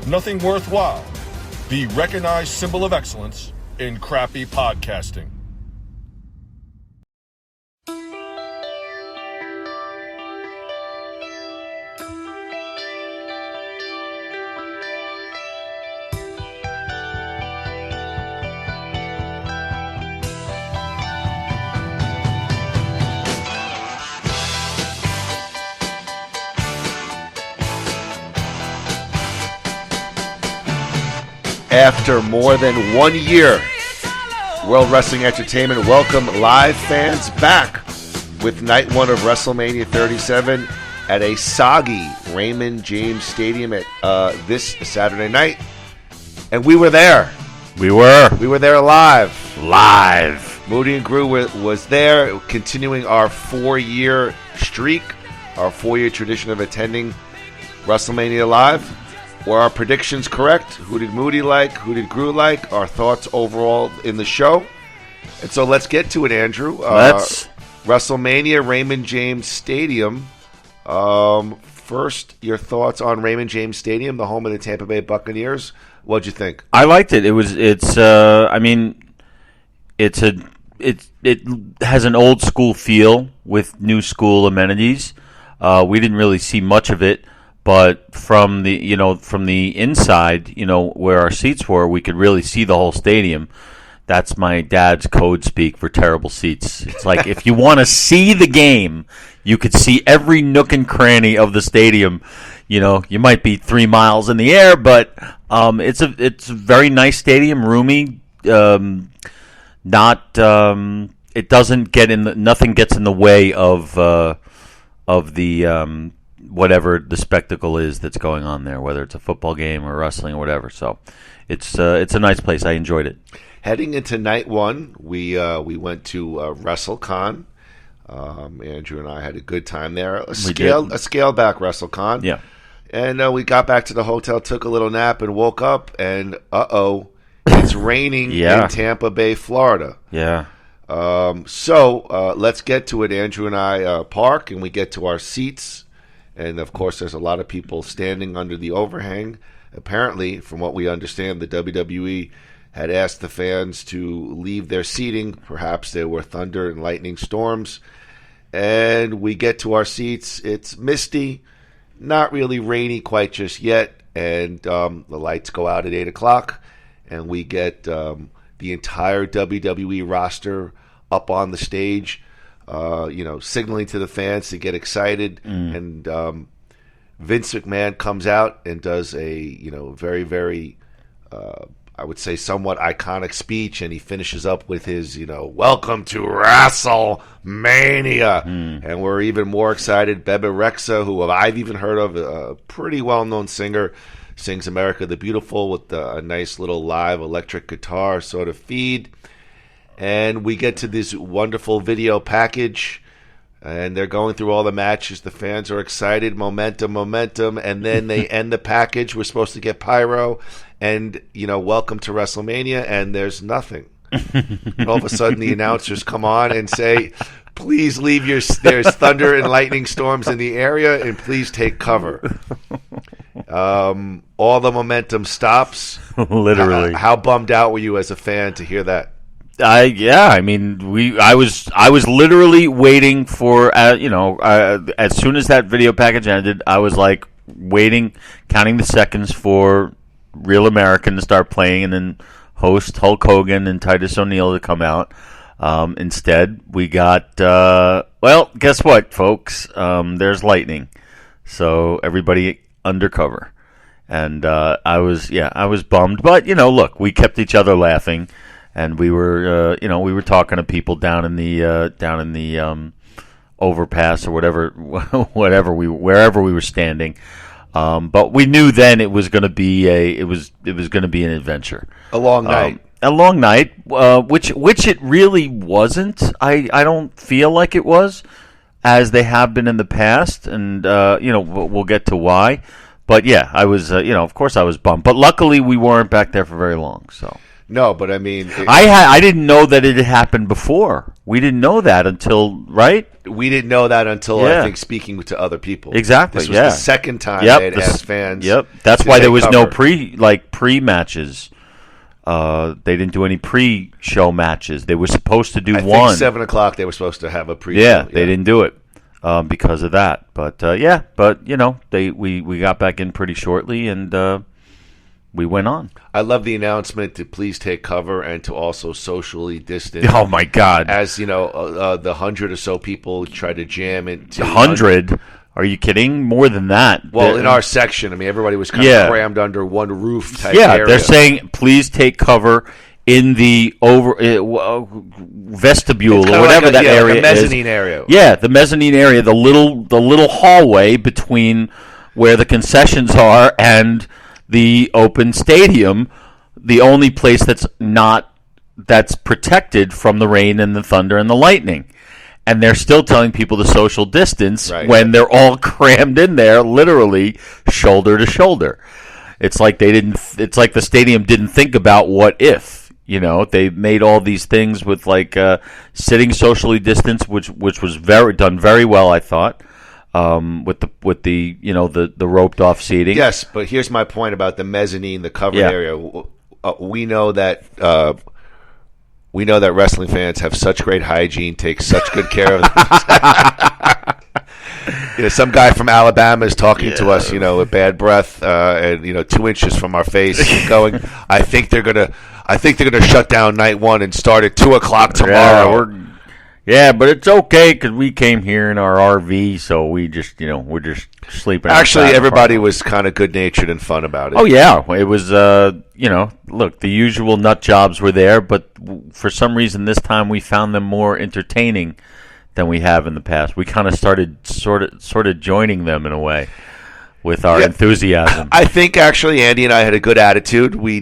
nothing worthwhile, the recognized symbol of excellence in crappy podcasting. After more than 1 year, World Wrestling Entertainment welcome live fans back with night one of WrestleMania 37 at a soggy Raymond James Stadium at this Saturday night. And we were there. We were there live. Moody and Groo was there, continuing our 4-year streak, our 4-year tradition of attending WrestleMania live. Were our predictions correct? Who did Moody like? Who did Groo like? Our thoughts overall in the show. And so let's get to it, Andrew. WrestleMania, Raymond James Stadium. First, your thoughts on Raymond James Stadium, the home of the Tampa Bay Buccaneers. What'd you think? I liked it. It has an old school feel with new school amenities. We didn't really see much of it. But from the inside, where our seats were, we could really see the whole stadium. That's my dad's code speak for terrible seats. It's like if you want to see the game, you could see every nook and cranny of the stadium. You might be 3 miles in the air, but it's a very nice stadium, roomy. It doesn't get nothing gets in the way of the whatever the spectacle is that's going on there, whether it's a football game or wrestling or whatever. So it's a nice place. I enjoyed it. Heading into night one, we went to WrestleCon. Andrew and I had a good time there. A scaled back WrestleCon. Yeah. And we got back to the hotel, took a little nap, and woke up, and it's raining in Tampa Bay, Florida. Yeah. So let's get to it. Andrew and I park, and we get to our seats. And, of course, there's a lot of people standing under the overhang. Apparently, from what we understand, the WWE had asked the fans to leave their seating. Perhaps there were thunder and lightning storms. And we get to our seats. It's misty, not really rainy quite just yet. And the lights go out at 8 o'clock. And we get the entire WWE roster up on the stage. Signaling to the fans to get excited. And Vince McMahon comes out and does a, very, very, I would say somewhat iconic speech. And he finishes up with his, welcome to WrestleMania. And we're even more excited. Bebe Rexha, who I've even heard of, a pretty well-known singer, sings America the Beautiful with a nice little live electric guitar sort of feed. And we get to this wonderful video package, and they're going through all the matches. The fans are excited, momentum, and then they end the package. We're supposed to get pyro, and, welcome to WrestleMania, and there's nothing. And all of a sudden, the announcers come on and say, please leave there's thunder and lightning storms in the area, and please take cover. All the momentum stops. Literally. How bummed out were you as a fan to hear that? I was literally waiting for as soon as that video package ended, I was like waiting, counting the seconds for Real American to start playing, and then host Hulk Hogan and Titus O'Neil to come out. Instead, we got guess what, folks? There's lightning, so everybody undercover, and I was bummed, but look, we kept each other laughing. And we were, we were talking to people down in the overpass or wherever we were standing. But we knew then it was going to be an adventure, a long night, which it really wasn't. I don't feel like it was, as they have been in the past, and we'll get to why. But yeah, I was, of course I was bummed. But luckily we weren't back there for very long, so. No, but I mean... I didn't know that it had happened before. We didn't know that until, right? We didn't know that until, Yeah. I think, speaking to other people. Exactly, This was yeah. the second time they had asked fans. Yep, that's to why there take was cover. no pre-matches. They didn't do any pre-show matches. They were supposed to do I one. think 7 o'clock they were supposed to have a pre-show. Yeah, they didn't do it because of that. But we got back in pretty shortly, and we went on. I love the announcement to please take cover and to also socially distance. Oh my God! As you know, the 100 or so people try to jam into 100. Are you kidding? More than that. Well, in our section, I mean, everybody was kind of crammed under one roof type area. They're saying please take cover in the vestibule or whatever that area like a mezzanine is. area. Yeah, the mezzanine area, the little hallway between where the concessions are and the open stadium, the only place that's protected from the rain and the thunder and the lightning. And they're still telling people to social distance when they're all crammed in there, literally shoulder to shoulder. It's like it's like the stadium didn't think about what if. They made all these things with sitting socially distanced, which was done very well, I thought. With the roped off seating. Yes, but here's my point about the mezzanine, the covered area. We know that wrestling fans have such great hygiene, take such good care of them. Some guy from Alabama is talking to us, with bad breath, and 2 inches from our face, going, I think they're gonna shut down night one and start at 2:00 tomorrow. Yeah, but it's okay because we came here in our RV, so we just, we're just sleeping. Actually, everybody was kind of good-natured and fun about it. Oh, yeah. It was, look, the usual nut jobs were there, but for some reason this time we found them more entertaining than we have in the past. We kind of started sort of joining them in a way with our enthusiasm. I think actually Andy and I had a good attitude. We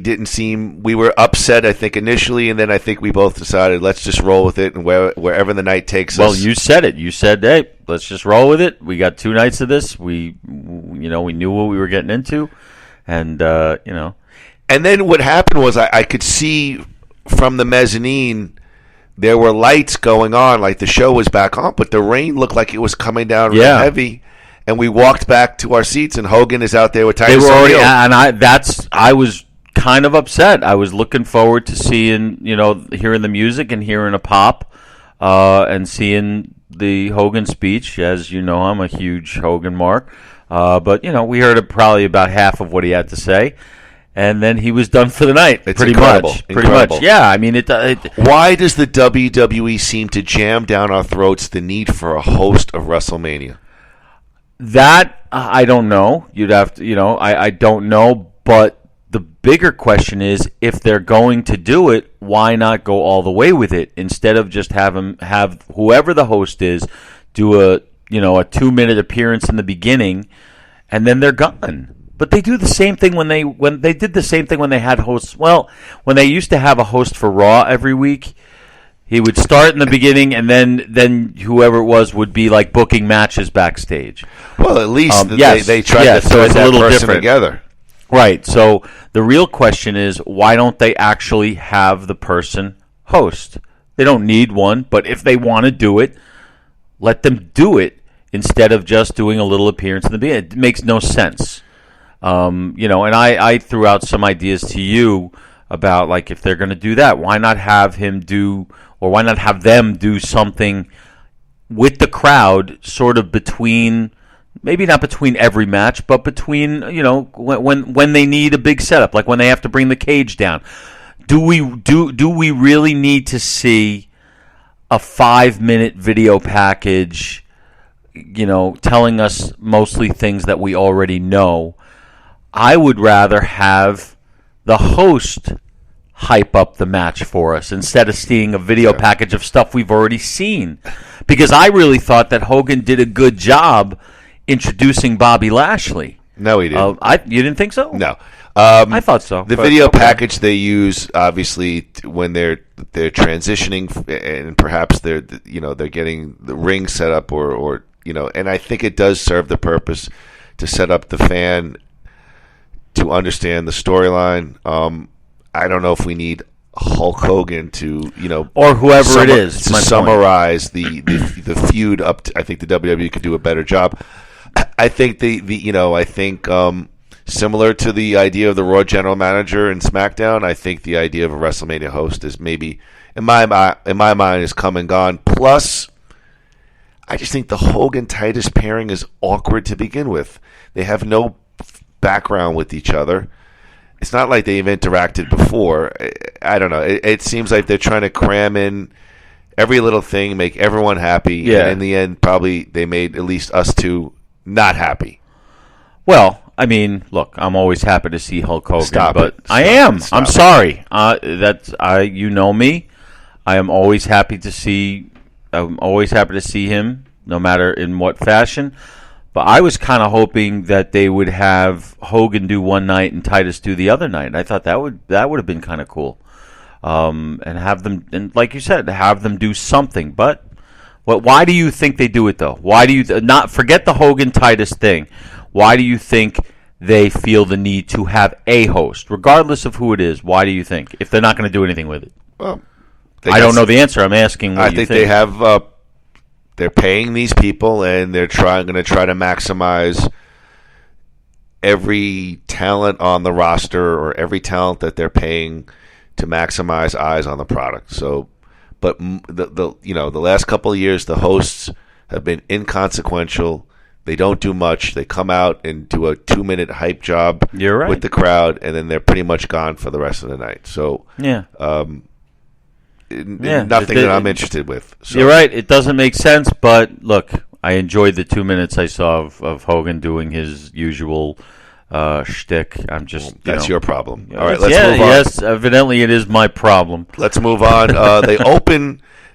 were upset, I think, initially, and then I think we both decided let's just roll with it and wherever the night takes us. Well, you said it. You said, hey, let's just roll with it. We got 2 nights of this. We knew what we were getting into, and And then what happened was I could see from the mezzanine there were lights going on, like the show was back on, but the rain looked like it was coming down real heavy. And we walked back to our seats, and Hogan is out there with Titus O'Neil. They were already, and I was kind of upset. I was looking forward to seeing, hearing the music and hearing a pop, and seeing the Hogan speech. As you know, I'm a huge Hogan mark, but we heard probably about half of what he had to say, and then he was done for the night. It's pretty incredible. much. Incredible. Yeah, I mean, why does the WWE seem to jam down our throats the need for a host of WrestleMania? That, I don't know. You'd have to, I don't know. But the bigger question is, if they're going to do it, why not go all the way with it instead of just have whoever the host is do a 2-minute appearance in the beginning, and then they're gone. But they do the same thing when they did the same thing when they had hosts. Well, when they used to have a host for Raw every week. He would start in the beginning, and then whoever it was would be like booking matches backstage. Well, at least they tried to so throw it's that a little person different together. Right. So the real question is, why don't they actually have the person host? They don't need one, but if they want to do it, let them do it instead of just doing a little appearance in the beginning. It makes no sense. And I threw out some ideas to you about, like, if they're going to do that, why not have him do, or why not have them do something with the crowd, sort of between, maybe not between every match, but between, when they need a big setup, like when they have to bring the cage down. Do we really need to see a 5-minute video package, telling us mostly things that we already know? I would rather have the host hype up the match for us instead of seeing a video package of stuff we've already seen. Because I really thought that Hogan did a good job introducing Bobby Lashley. No, he didn't. You didn't think so? No. I thought so. The video package they use, obviously, when they're transitioning, and perhaps they're getting the ring set up, or and I think it does serve the purpose to set up the fan to understand the storyline. I don't know if we need Hulk Hogan to, or whoever it is, to summarize the feud up to, I think the WWE could do a better job. I think similar to the idea of the Raw general manager in SmackDown, I think the idea of a WrestleMania host is maybe in my mind is come and gone. Plus, I just think the Hogan Titus pairing is awkward to begin with. They have no background with each other. It's not like they've interacted before. I don't know. It seems like they're trying to cram in every little thing, make everyone happy. Yeah. And in the end, probably they made at least us two not happy. Well, I mean, look, I'm always happy to see Hulk Hogan, Stop but it. I am. I'm sorry. You know me. I am always happy to see. I'm always happy to see him, no matter in what fashion. But I was kind of hoping that they would have Hogan do one night and Titus do the other night. I thought that would have been kind of cool, and have them, and like you said, have them do something. But why do you think they do it though? Why do you not forget the Hogan Titus thing? Why do you think they feel the need to have a host, regardless of who it is? Why do you think, if they're not going to do anything with it? Well, I don't know the answer. I'm asking. I think they have. They're paying these people, and they're going to try to maximize every talent on the roster or every talent that they're paying to maximize eyes on the product. So, but the last couple of years, the hosts have been inconsequential. They don't do much. They come out and do a 2-minute hype job with the crowd, and then they're pretty much gone for the rest of the night. So, nothing that I'm interested with. So. You're right. It doesn't make sense, but look, I enjoyed the 2 minutes I saw of Hogan doing his usual shtick. I'm just that's your problem. All right, let's move on. Yes, evidently it is my problem. Let's move on.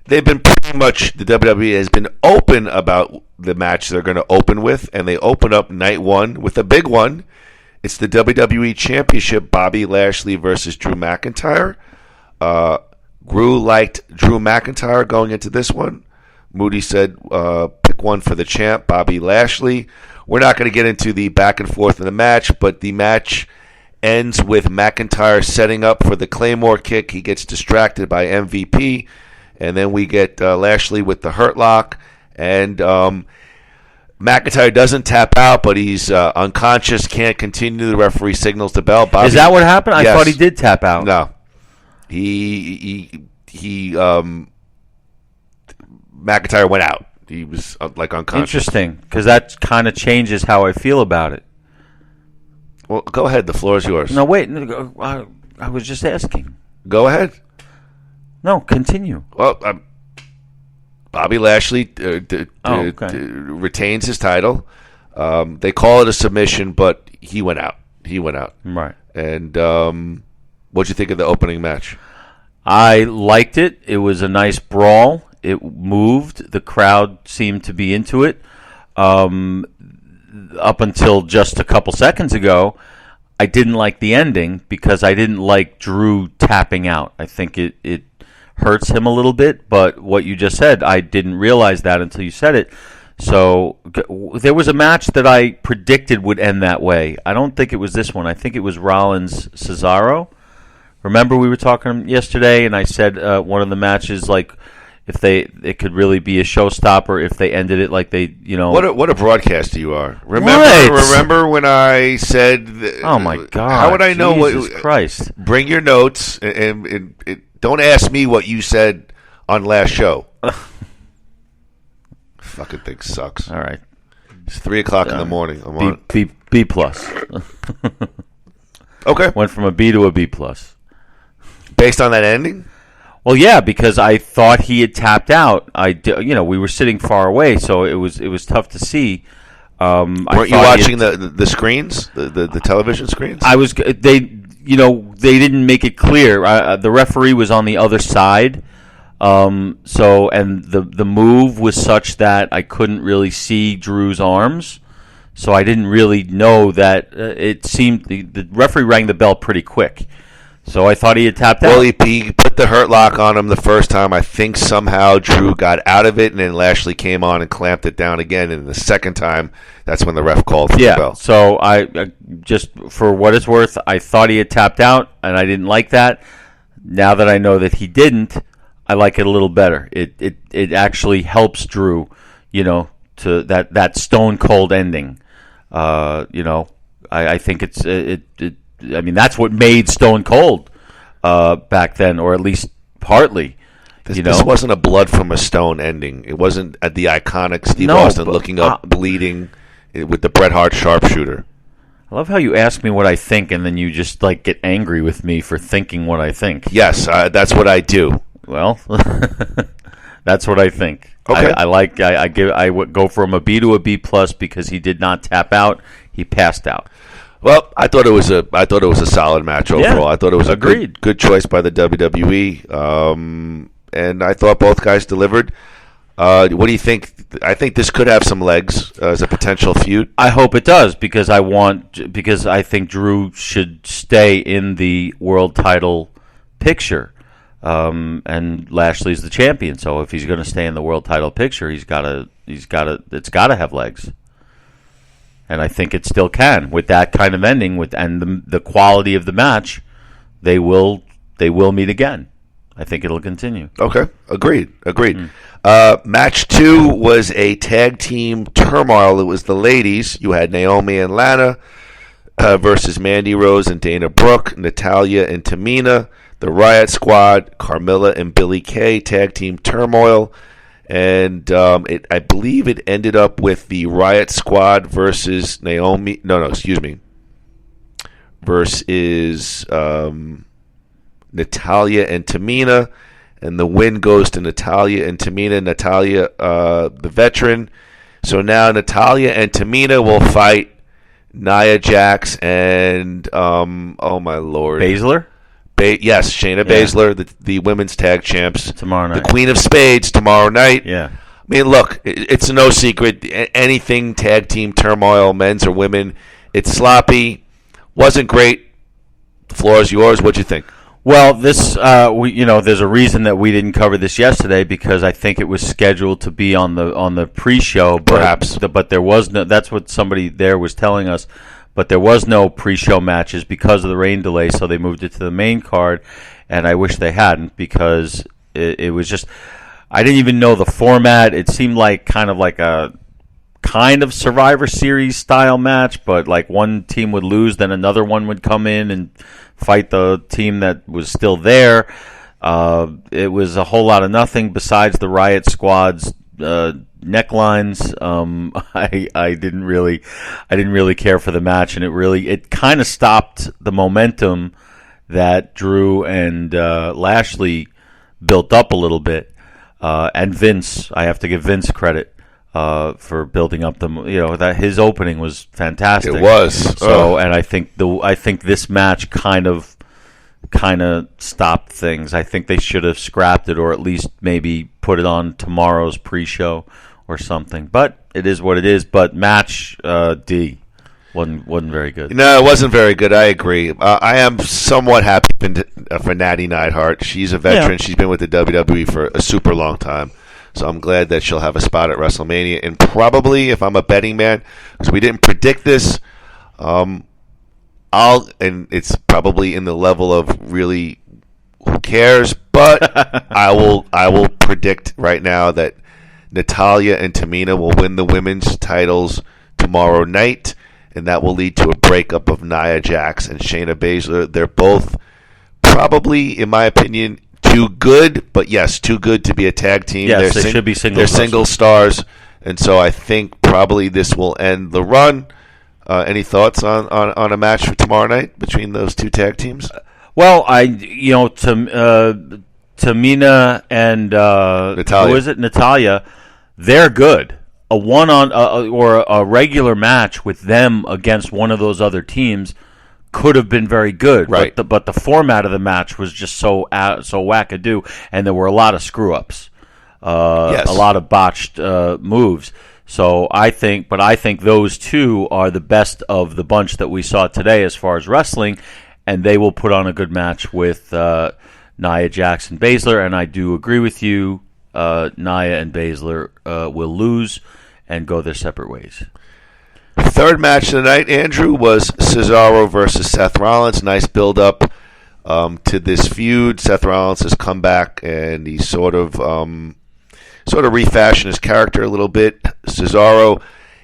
They've been pretty much, the WWE has been open about the match they're going to open with, and they open up night one with a big one. It's the WWE Championship, Bobby Lashley versus Drew McIntyre. Groo liked Drew McIntyre going into this one. Moody said, pick one for the champ, Bobby Lashley. We're not going to get into the back and forth of the match, but the match ends with McIntyre setting up for the Claymore kick. He gets distracted by MVP, and then we get Lashley with the Hurt Lock, and McIntyre doesn't tap out, but he's unconscious, can't continue. The referee signals the bell. Bobby, is that what happened? I Yes. thought he did tap out. No. McIntyre went out. He was unconscious. Interesting, because that kind of changes how I feel about it. Well, go ahead. The floor is yours. No, wait. I was just asking. Go ahead. No, continue. Well, Bobby Lashley retains his title. They call it a submission, but he went out. Right. And what'd you think of the opening match? I liked it. It was a nice brawl. It moved. The crowd seemed to be into it. Up until just a couple seconds ago, I didn't like the ending because I didn't like Drew tapping out. I think it hurts him a little bit, but what you just said, I didn't realize that until you said it. So there was a match that I predicted would end that way. I don't think it was this one. I think it was Rollins-Cesaro. Remember we were talking yesterday, and I said one of the matches, like, if it could really be a showstopper if they ended it like they, What a broadcaster you are. Remember when I said... oh, my God. How would I know Jesus Christ. Bring your notes, and don't ask me what you said on last show. Fucking thing sucks. All right. It's 3 o'clock in the morning. I'm on B plus. Okay. Went from a B to a B plus. Based on that ending? Well, yeah, because I thought he had tapped out. We were sitting far away, so it was tough to see. Weren't you watching the screens, the television screens? I was. They didn't make it clear. The referee was on the other side, and the move was such that I couldn't really see Drew's arms, so I didn't really know that. It seemed the referee rang the bell pretty quick. So I thought he had tapped out. Well, he put the Hurt Lock on him the first time. I think somehow Drew got out of it, and then Lashley came on and clamped it down again. And the second time, that's when the ref called for the bell. So I just, for what it's worth, I thought he had tapped out, and I didn't like that. Now that I know that he didn't, I like it a little better. It actually helps Drew, to that stone cold ending. I think I mean, that's what made Stone Cold back then, or at least partly. This wasn't a blood from a stone ending. It wasn't at the iconic Steve Austin looking up, bleeding with the Bret Hart sharpshooter. I love how you ask me what I think, and then you just get angry with me for thinking what I think. Yes, that's what I do. Well, that's what I think. Okay. I would go from a B to a B plus because he did not tap out. He passed out. Well, I thought it was a solid match overall. Yeah, I thought it was agreed. a good choice by the WWE, and I thought both guys delivered. What do you think? I think this could have some legs as a potential feud. I hope it does because I think Drew should stay in the world title picture, and Lashley's the champion. So if he's going to stay in the world title picture, it's got to have legs. And I think it still can with that kind of ending, and the quality of the match. They will meet again. I think it'll continue. Okay, agreed. Match 2 was a tag team turmoil. It was the ladies. You had Naomi and Lana versus Mandy Rose and Dana Brooke, Natalya and Tamina, the Riot Squad, Carmella and Billie Kay, tag team turmoil. And I believe it ended up with the Riot Squad versus Naomi. Versus Natalya and Tamina. And the win goes to Natalya and Tamina. Natalya, the veteran. So now Natalya and Tamina will fight Nia Jax and, oh my lord. Baszler? Yes, Shayna Baszler, the women's tag champs. Tomorrow night. The Queen of Spades tomorrow night. Yeah. I mean, look, it's no secret. Anything tag team turmoil, men's or women, it's sloppy. Wasn't great. The floor is yours. What'd you think? Well, this, there's a reason that we didn't cover this yesterday because I think it was scheduled to be on the pre-show. Perhaps. But there was no, that's what somebody there was telling us. But there was no pre-show matches because of the rain delay, so they moved it to the main card, and I wish they hadn't because it was just I didn't even know the format. It seemed like kind of Survivor Series style match, but like one team would lose, then another one would come in and fight the team that was still there. It was a whole lot of nothing besides the Riot Squad's necklines. I didn't really care for the match, and it kind of stopped the momentum that Drew and Lashley built up a little bit. And Vince, I have to give Vince credit for building up that his opening was fantastic. It was. So, and I think this match kind of stopped things. I think they should have scrapped it, or at least maybe put it on tomorrow's pre-show or something. But it is what it is. But match D wasn't very good. No, it wasn't very good. I agree. I am somewhat happy for Natty Neidhart. She's a veteran. Yeah. She's been with the WWE for a super long time. So I'm glad that she'll have a spot at WrestleMania. And probably, if I'm a betting man, because we didn't predict this, and it's probably in the level of really who cares, but I will predict right now that Natalya and Tamina will win the women's titles tomorrow night, and that will lead to a breakup of Nia Jax and Shayna Baszler. They're both probably, in my opinion, too good, but yes, too good to be a tag team. Yes, they should be single. They're single stars, and so I think probably this will end the run. Any thoughts on a match for tomorrow night between those two tag teams? Well, Tamina and Natalya. Who is it? Natalya. They're good. A or a regular match with them against one of those other teams could have been very good, right? But the format of the match was just so wackadoo, and there were a lot of screw ups, yes. A lot of botched moves. So I think those two are the best of the bunch that we saw today as far as wrestling, and they will put on a good match with Nia Jax and Baszler. And I do agree with you, Nia and Baszler will lose and go their separate ways. Third match of the night, Andrew, was Cesaro versus Seth Rollins. Nice build-up. to this feud. Seth Rollins has come back and he sort of refashioned his character a little bit. Cesaro,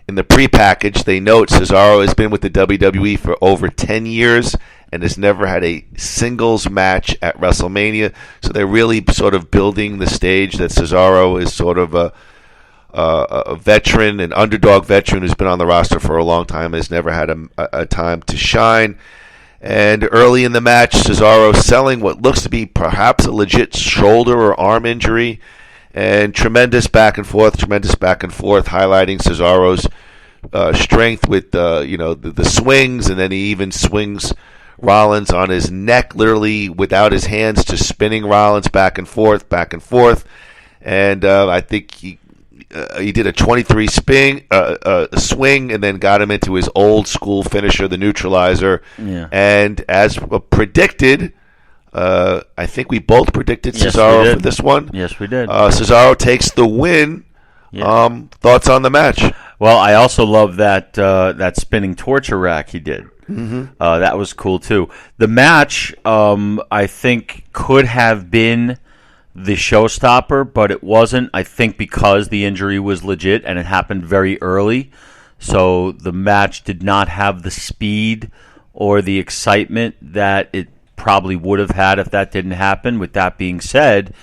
in the pre-package, they note Cesaro has been with the WWE for over 10 years and has never had a singles match at WrestleMania. So they're really sort of building the stage that Cesaro is sort of a veteran, an underdog veteran who's been on the roster for a long time, has never had a time to shine. And early in the match, Cesaro selling what looks to be perhaps a legit shoulder or arm injury. And tremendous back and forth, highlighting Cesaro's strength with the swings, and then he even swings Rollins on his neck, literally without his hands, just spinning Rollins back and forth. And I think he did a 23 swing, and then got him into his old school finisher, the neutralizer. Yeah. And as predicted, I think we both predicted Cesaro for this one. Yes, we did. Cesaro takes the win. Yeah. Thoughts on the match? Well, I also love that spinning torture rack he did. Mm-hmm. That was cool too. The match, I think, could have been the showstopper, but it wasn't. I think because the injury was legit and it happened very early, so the match did not have the speed or the excitement that it probably would have had if that didn't happen. With that being said,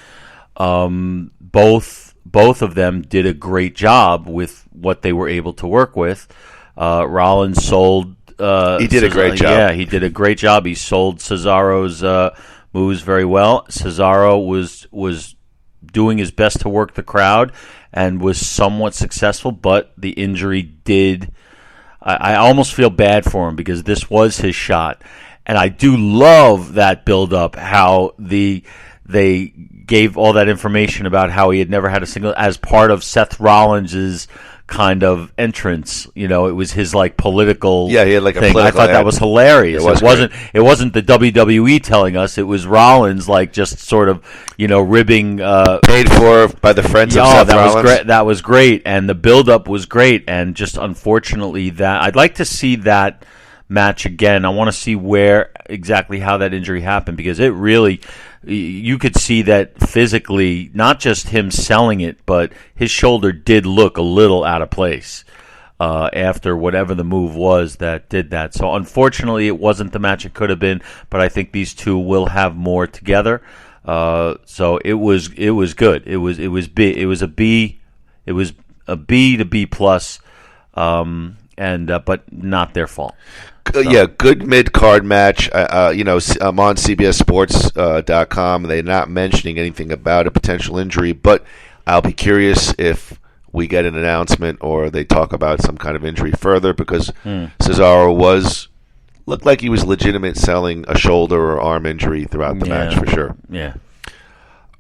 both of them did a great job with what they were able to work with. Rollins sold. He did a great job. Yeah, he did a great job. He sold Cesaro's moves very well. Cesaro was doing his best to work the crowd and was somewhat successful, but the injury did. I almost feel bad for him because this was his shot. And I do love that build-up, how they gave all that information about how he had never had a single, as part of Seth Rollins' kind of entrance. You know, it was his like political he had like thing. A political I thought that was hilarious. It wasn't the WWE telling us. It was Rollins like just sort of, ribbing paid for by the friends of Seth Rollins. That was great, and the build-up was great, and just unfortunately that I'd like to see that match again. I want to see how that injury happened, because it really, you could see that physically, not just him selling it, but his shoulder did look a little out of place after whatever the move was that did that. So unfortunately, it wasn't the match it could have been, but I think these two will have more together. So it was good. It was a B to B plus, but not their fault. Yeah, good mid-card match. I'm on CBSSports.com. They're not mentioning anything about a potential injury, but I'll be curious if we get an announcement or they talk about some kind of injury further, because Cesaro looked like he was legitimate selling a shoulder or arm injury throughout the match for sure. Yeah.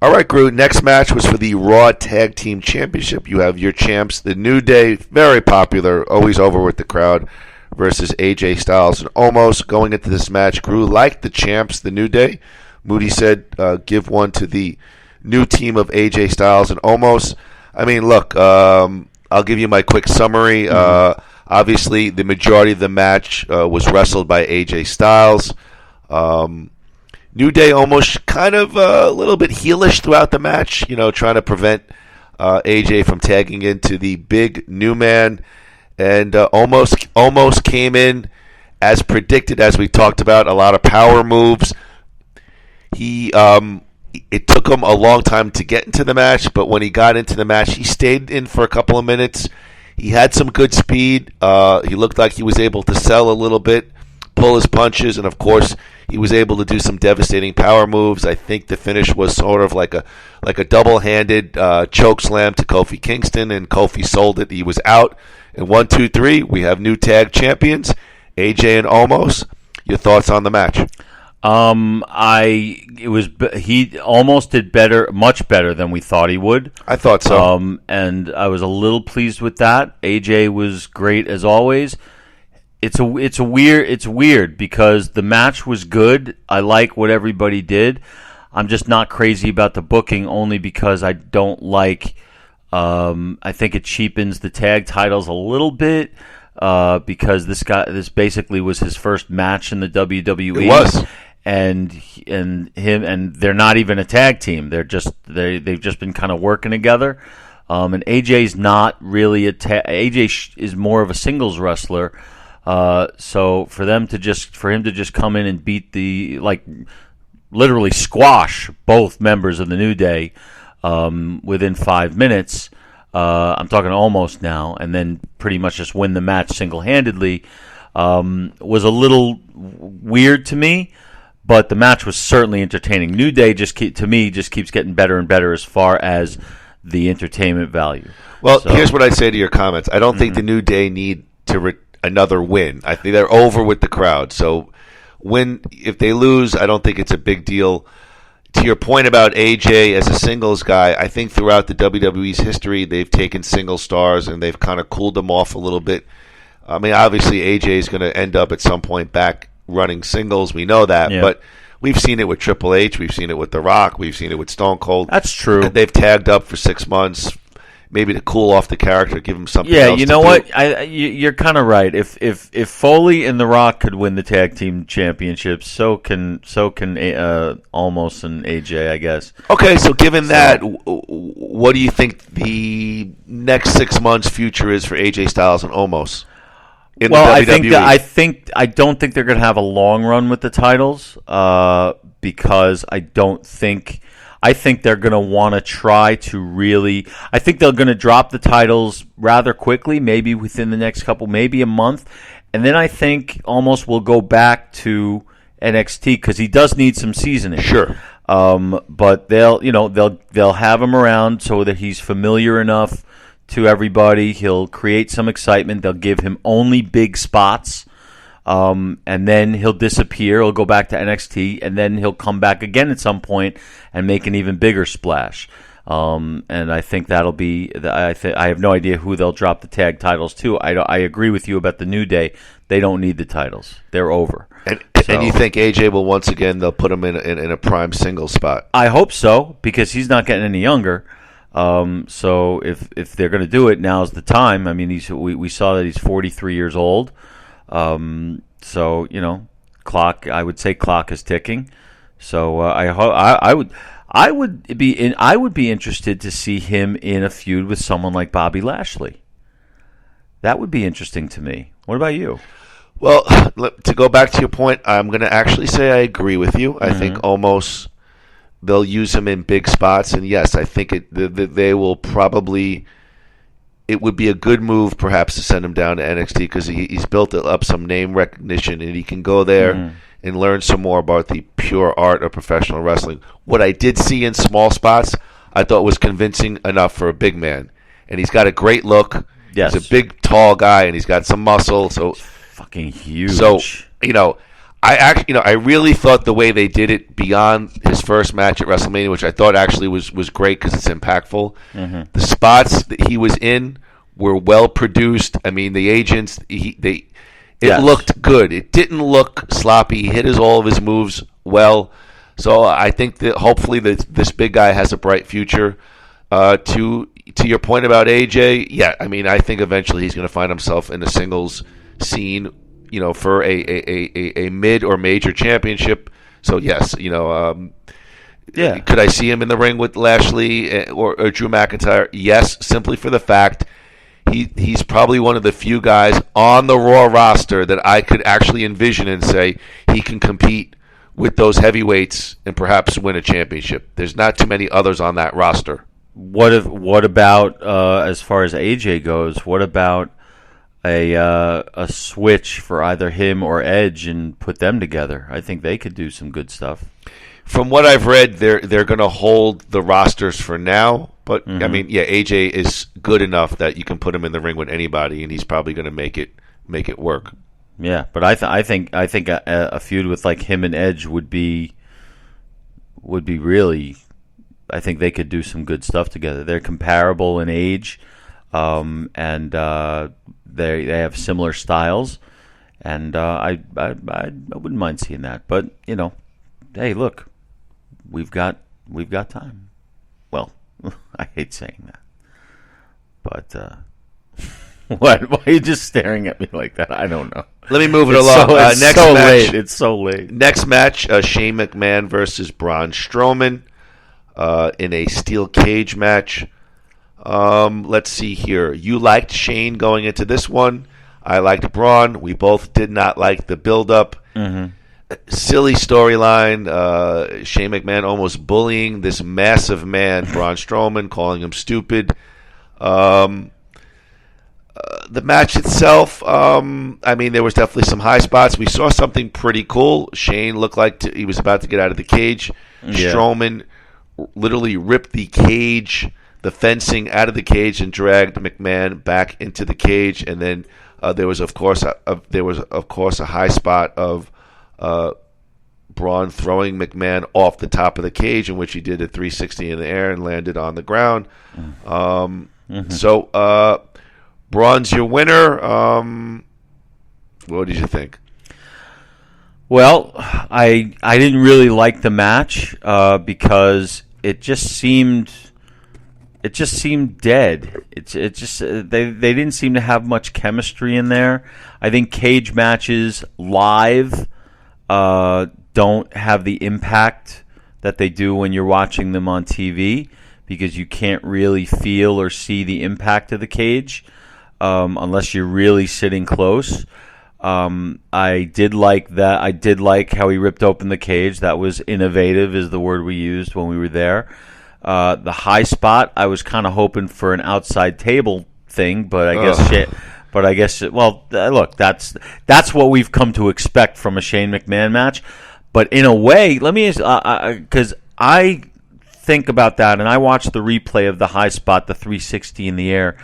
All right, Groo. Next match was for the Raw Tag Team Championship. You have your champs, The New Day, very popular, always over with the crowd, versus AJ Styles and Omos. Going into this match, Groo liked the champs, The New Day. Moody said give one to the new team of AJ Styles and Omos. I mean, look, I'll give you my quick summary. Obviously, the majority of the match was wrestled by AJ Styles. New Day almost kind of a little bit heelish throughout the match, trying to prevent AJ from tagging into the big new man. And almost came in as predicted, as we talked about, a lot of power moves. It took him a long time to get into the match, but when he got into the match, he stayed in for a couple of minutes. He had some good speed. He looked like he was able to sell a little bit, pull his punches, and of course, he was able to do some devastating power moves. I think the finish was sort of like a double-handed choke slam to Kofi Kingston, and Kofi sold it. He was out. And 1, 2, 3, we have new tag champions, AJ and Omos. Your thoughts on the match? He almost did better, much better than we thought he would. I thought so. And I was a little pleased with that. AJ was great as always. It's weird because the match was good. I like what everybody did. I'm just not crazy about the booking, only because I don't like. I think it cheapens the tag titles a little bit because this basically was his first match in the WWE. It was. him, and they're not even a tag team. They've just been kind of working together. And AJ's not really AJ is more of a singles wrestler. So for him to just come in and beat literally squash both members of the New Day within 5 minutes. I'm talking almost now, and then pretty much just win the match single-handedly was a little weird to me. But the match was certainly entertaining. New Day just keeps getting better and better as far as the entertainment value. Well, here's what I say to your comments. I don't think the New Day need another win. I think they're over with the crowd. So if they lose, I don't think it's a big deal. To your point about AJ as a singles guy, I think throughout the WWE's history, they've taken single stars and they've kind of cooled them off a little bit. I mean, obviously AJ is going to end up at some point back running singles, we know that, but we've seen it with Triple H, we've seen it with The Rock, we've seen it with Stone Cold. That's true. They've tagged up for 6 months, maybe to cool off the character, give him something else. Yeah, you know what? You're kind of right. If Foley and The Rock could win the tag team championships, so can Almost and AJ, I guess. Okay, so given that, what do you think the next 6 months' future is for AJ Styles and Omos? I don't think they're going to have a long run with the titles because I think they're going to want to try to really. I think they're going to drop the titles rather quickly, maybe within the next maybe a month, and then I think Almost will go back to NXT because he does need some seasoning. Sure. But they'll have him around so that he's familiar enough to everybody. He'll create some excitement. They'll give him only big spots, and then he'll disappear. He'll go back to NXT, and then he'll come back again at some point and make an even bigger splash. And I think that'll be. I have no idea who they'll drop the tag titles to. I agree with you about the New Day. They don't need the titles. They're over. And you think AJ will once again they'll put him in a prime single spot? I hope so because he's not getting any younger. So if they're going to do it, now's the time. I mean, we saw that he's 43 years old. So I would say clock is ticking. So I would be interested to see him in a feud with someone like Bobby Lashley. That would be interesting to me. What about you? Well, to go back to your point, I'm going to actually say I agree with you. I think almost. They'll use him in big spots, and yes, I think they will probably. It would be a good move, perhaps, to send him down to NXT because he's built up some name recognition, and he can go there and learn some more about the pure art of professional wrestling. What I did see in small spots, I thought was convincing enough for a big man, and he's got a great look. Yes. He's a big, tall guy, and he's got some muscle. So fucking huge. So I really thought the way they did it beyond his first match at WrestleMania, which I thought actually was great because it's impactful. The spots that he was in were well produced. I mean, the agents, it looked good. It didn't look sloppy. He hit all of his moves well. So I think that hopefully this big guy has a bright future. To your point about AJ, yeah, I mean, I think eventually he's going to find himself in a singles scene. For a mid or major championship. So yes, could I see him in the ring with Lashley or Drew McIntyre? Yes, simply for the fact he's probably one of the few guys on the Raw roster that I could actually envision and say he can compete with those heavyweights and perhaps win a championship. There's not too many others on that roster. What about as far as AJ goes? What about a switch for either him or Edge and put them together? I think they could do some good stuff. From what I've read, they're going to hold the rosters for now. But I mean, yeah, AJ is good enough that you can put him in the ring with anybody, and he's probably going to make it work. Yeah, but I think a feud with like him and Edge would be really. I think they could do some good stuff together. They're comparable in age, and they have similar styles, and I wouldn't mind seeing that. But hey, look, we've got time. Well, I hate saying that, but What? Why are you just staring at me like that? I don't know. Let me move it along. It's Next so match. late. It's so late. Next match, Shane McMahon versus Braun Strowman in a steel cage match. Let's see here. You liked Shane going into this one. I liked Braun. We both did not like the build-up. Mm-hmm. Silly storyline. Shane McMahon almost bullying this massive man, Braun Strowman, calling him stupid. The match itself, there was definitely some high spots. We saw something pretty cool. Shane looked like he was about to get out of the cage. Yeah. Strowman literally ripped the fencing out of the cage and dragged McMahon back into the cage. And then there was, of course, a high spot of Braun throwing McMahon off the top of the cage, in which he did a 360 in the air and landed on the ground. So Braun's your winner. What did you think? Well, I didn't really like the match because it just seemed dead. It just they didn't seem to have much chemistry in there. I think cage matches live don't have the impact that they do when you're watching them on TV, because you can't really feel or see the impact of the cage unless you're really sitting close. I did like that. I did like how he ripped open the cage. That was innovative, is the word we used when we were there. The high spot, I was kind of hoping for an outside table thing, but I guess look, that's what we've come to expect from a Shane McMahon match. But in a way, let me, because I think about that, and I watched the replay of the high spot, the 360 in the air.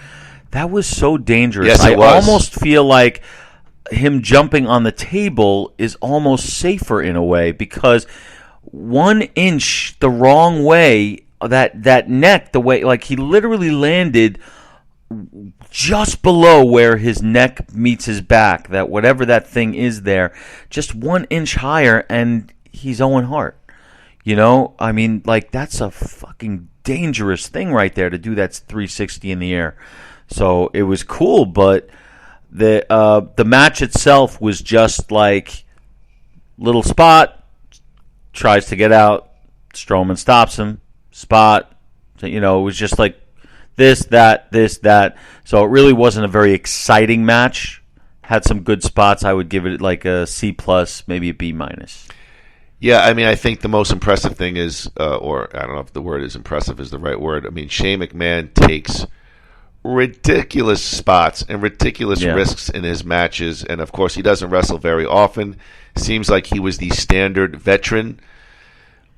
That was so dangerous. Yes, it was. I almost feel like him jumping on the table is almost safer in a way, because 1 inch the wrong way, that neck, the way, like, he literally landed just below where his neck meets his back, that whatever that thing is there, just 1 inch higher, and he's Owen Hart. You know, I mean, like, that's a fucking dangerous thing right there, to do that 360 in the air. So it was cool, but the match itself was just like little spot, tries to get out, Strowman stops him, spot. You know, it was just like this, that. So it really wasn't a very exciting match. Had some good spots. I would give it like a C+, maybe a B-. Yeah, I mean, I think the most impressive thing is, or I don't know if the word is impressive is the right word. I mean, Shane McMahon takes ridiculous spots and ridiculous risks in his matches, and of course he doesn't wrestle very often. Seems like he was the standard veteran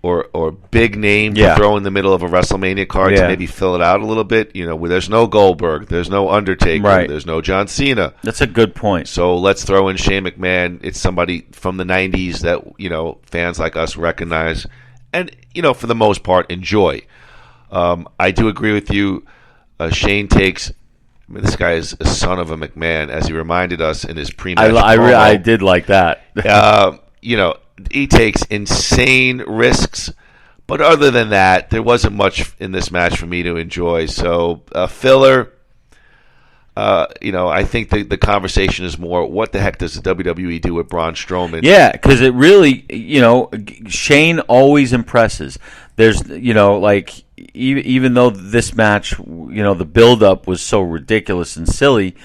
or big name to throw in the middle of a WrestleMania card to maybe fill it out a little bit. You know, where there's no Goldberg, there's no Undertaker, there's no John Cena. That's a good point. So let's throw in Shane McMahon. It's somebody from the 90s that, you know, fans like us recognize and, you know, for the most part enjoy. I do agree with you. Shane takes. I mean, this guy is a son of a McMahon, as he reminded us in his pre-match promo. I did like that. You know, he takes insane risks, but other than that, there wasn't much in this match for me to enjoy. So, filler. You know, I think the conversation is more, what the heck does the WWE do with Braun Strowman? Yeah, because it really, you know, Shane always impresses. There's, you know, like, even though this match, you know, the build-up was so ridiculous and silly,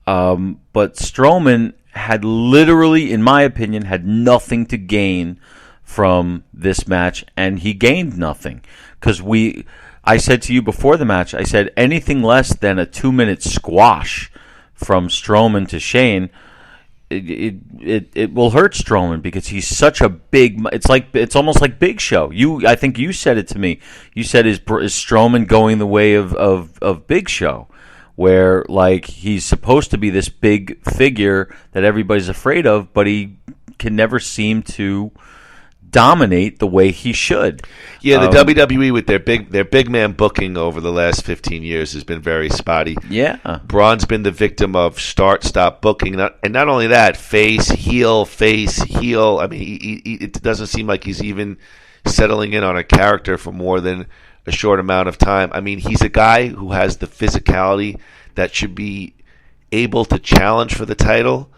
but Strowman had literally, in my opinion, had nothing to gain from this match, and he gained nothing. Because I said to you before the match, I said anything less than a 2-minute squash from Strowman to Shane, it will hurt Strowman, because he's such a big. It's almost like Big Show. I think you said it to me. You said is Strowman going the way of Big Show, where like he's supposed to be this big figure that everybody's afraid of, but he can never seem to dominate the way he should. Yeah, the WWE with their big man booking over the last 15 years has been very spotty. Yeah. Braun's been the victim of start-stop booking. And not only that, face, heel. I mean, it doesn't seem like he's even settling in on a character for more than a short amount of time. I mean, he's a guy who has the physicality that should be able to challenge for the title,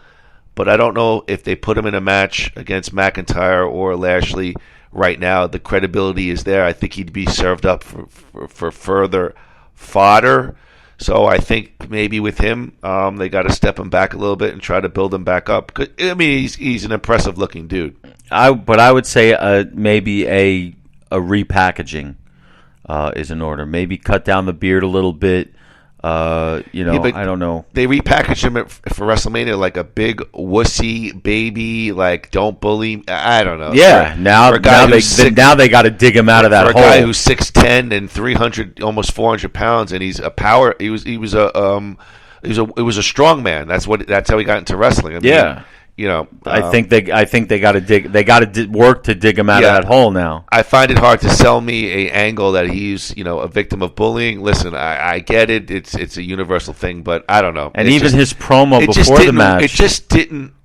but I don't know if they put him in a match against McIntyre or Lashley right now. The credibility is there. I think he'd be served up for further fodder. So I think maybe with him, they got to step him back a little bit and try to build him back up. I mean, he's an impressive looking dude. But I would say maybe a repackaging is in order. Maybe cut down the beard a little bit. I don't know. They repackaged him for WrestleMania like a big wussy baby, like don't bully. I don't know. Yeah, now they got to dig him out of that hole. For a guy who's 6'10" and 300, almost 400 pounds, and he's a power. It was a strong man. That's how he got into wrestling. I mean, I think they got to dig. They got to work to dig him out of that hole now. I find it hard to sell me a angle that he's a victim of bullying. Listen, I get it. It's a universal thing, but I don't know. And even his promo before the match,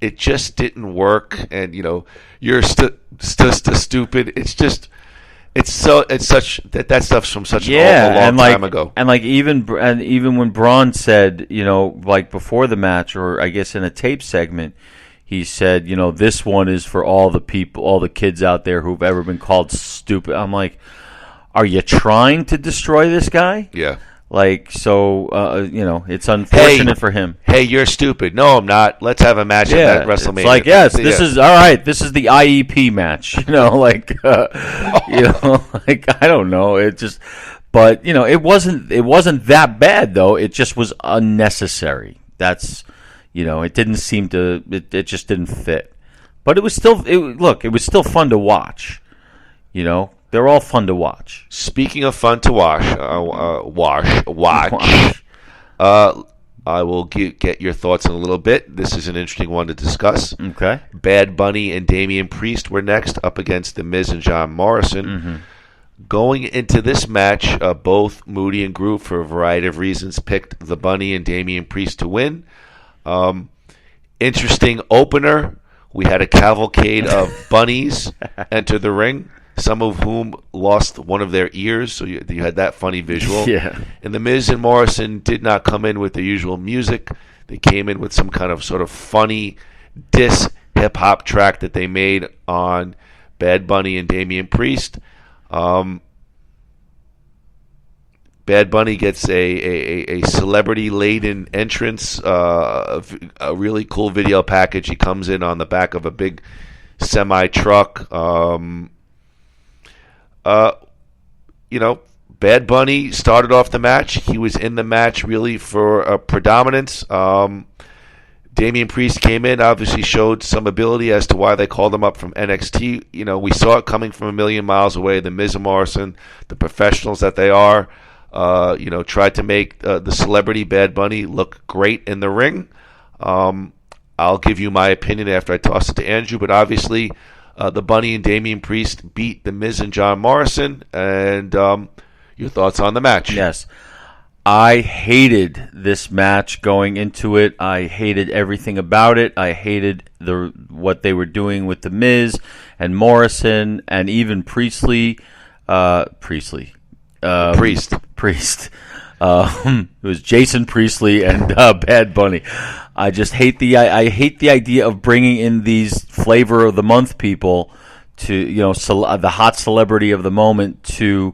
it just didn't work. And you're stupid. It's such that stuff's from such a long time ago. And even when Braun said, before the match, or I guess in a tape segment, he said, this one is for all the people, all the kids out there who've ever been called stupid. I'm like, are you trying to destroy this guy? Yeah. It's unfortunate for him. Hey, you're stupid. No, I'm not. Let's have a match at WrestleMania. It's like, yes, this is all right. This is the IEP match. I don't know. It just, but it wasn't that bad though. It just was unnecessary. That's, it didn't seem to. It just didn't fit. But it was still. It was still fun to watch. They're all fun to watch. Speaking of fun to watch, I will get your thoughts in a little bit. This is an interesting one to discuss. Okay. Bad Bunny and Damian Priest were next, up against The Miz and John Morrison. Mm-hmm. Going into this match, both Moody and Groo, for a variety of reasons, picked the Bunny and Damian Priest to win. Interesting opener. We had a cavalcade of bunnies enter the ring, some of whom lost one of their ears, so you had that funny visual. Yeah. And The Miz and Morrison did not come in with the usual music. They came in with some kind of sort of funny diss hip-hop track that they made on Bad Bunny and Damian Priest. Bad Bunny gets a celebrity-laden entrance, a really cool video package. He comes in on the back of a big semi-truck. Bad Bunny started off the match. He was in the match really for predominance. Damian Priest came in, obviously showed some ability as to why they called him up from NXT. We saw it coming from a million miles away. The Miz and Morrison, the professionals that they are, tried to make the celebrity Bad Bunny look great in the ring. I'll give you my opinion after I toss it to Andrew, but obviously the Bunny and Damian Priest beat The Miz and John Morrison. And your thoughts on the match? Yes. I hated this match going into it. I hated everything about it. I hated what they were doing with The Miz and Morrison and even Priest. It was Jason Priestley and Bad Bunny. I just hate the idea of bringing in these flavor of the month people to the hot celebrity of the moment to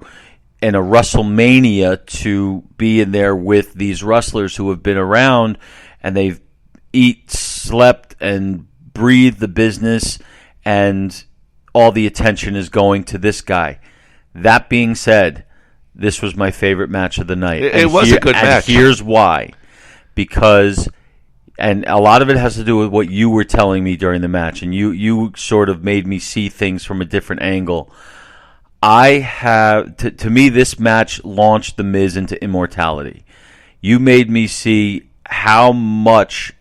in a Wrestlemania to be in there with these wrestlers who have been around and they've slept and breathed the business, and all the attention is going to this guy. That being said, this was my favorite match of the night. It was a good match. And here's why. Because, and a lot of it has to do with what you were telling me during the match, and you sort of made me see things from a different angle. To me, this match launched The Miz into immortality. You made me see what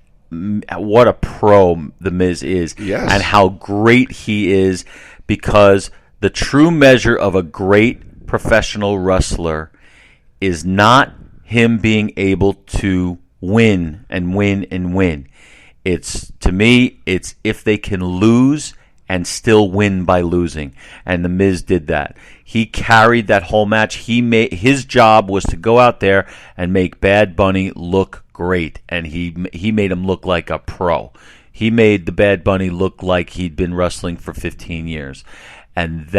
a pro The Miz is, yes, and how great he is, because the true measure of a great professional wrestler is not him being able to win and win and win. To me, it's if they can lose and still win by losing. And The Miz did that. He carried that whole match. His job was to go out there and make Bad Bunny look great, and he made him look like a pro. He made the Bad Bunny look like he'd been wrestling for 15 years, and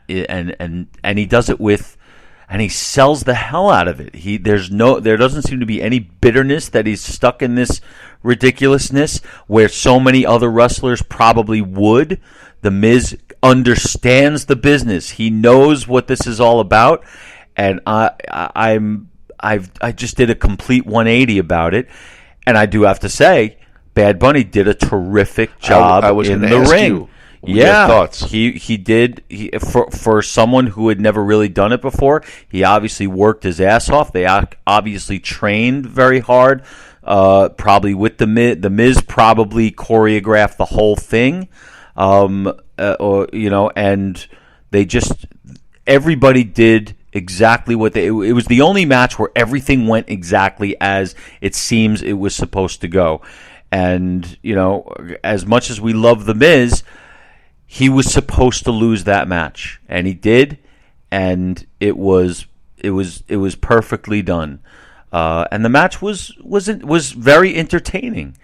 he does it with. And he sells the hell out of it. There doesn't seem to be any bitterness that he's stuck in this ridiculousness where so many other wrestlers probably would. The Miz understands the business. He knows what this is all about, and I just did a complete 180 about it. And I do have to say, Bad Bunny did a terrific job in the ring. Your thoughts. He did. For someone who had never really done it before, he obviously worked his ass off. They obviously trained very hard. Probably with the Miz. The Miz probably choreographed the whole thing. And they just everybody did exactly what it was the only match where everything went exactly as it seems it was supposed to go. And as much as we love the Miz, he was supposed to lose that match, and he did, and it was perfectly done, and the match was very entertaining,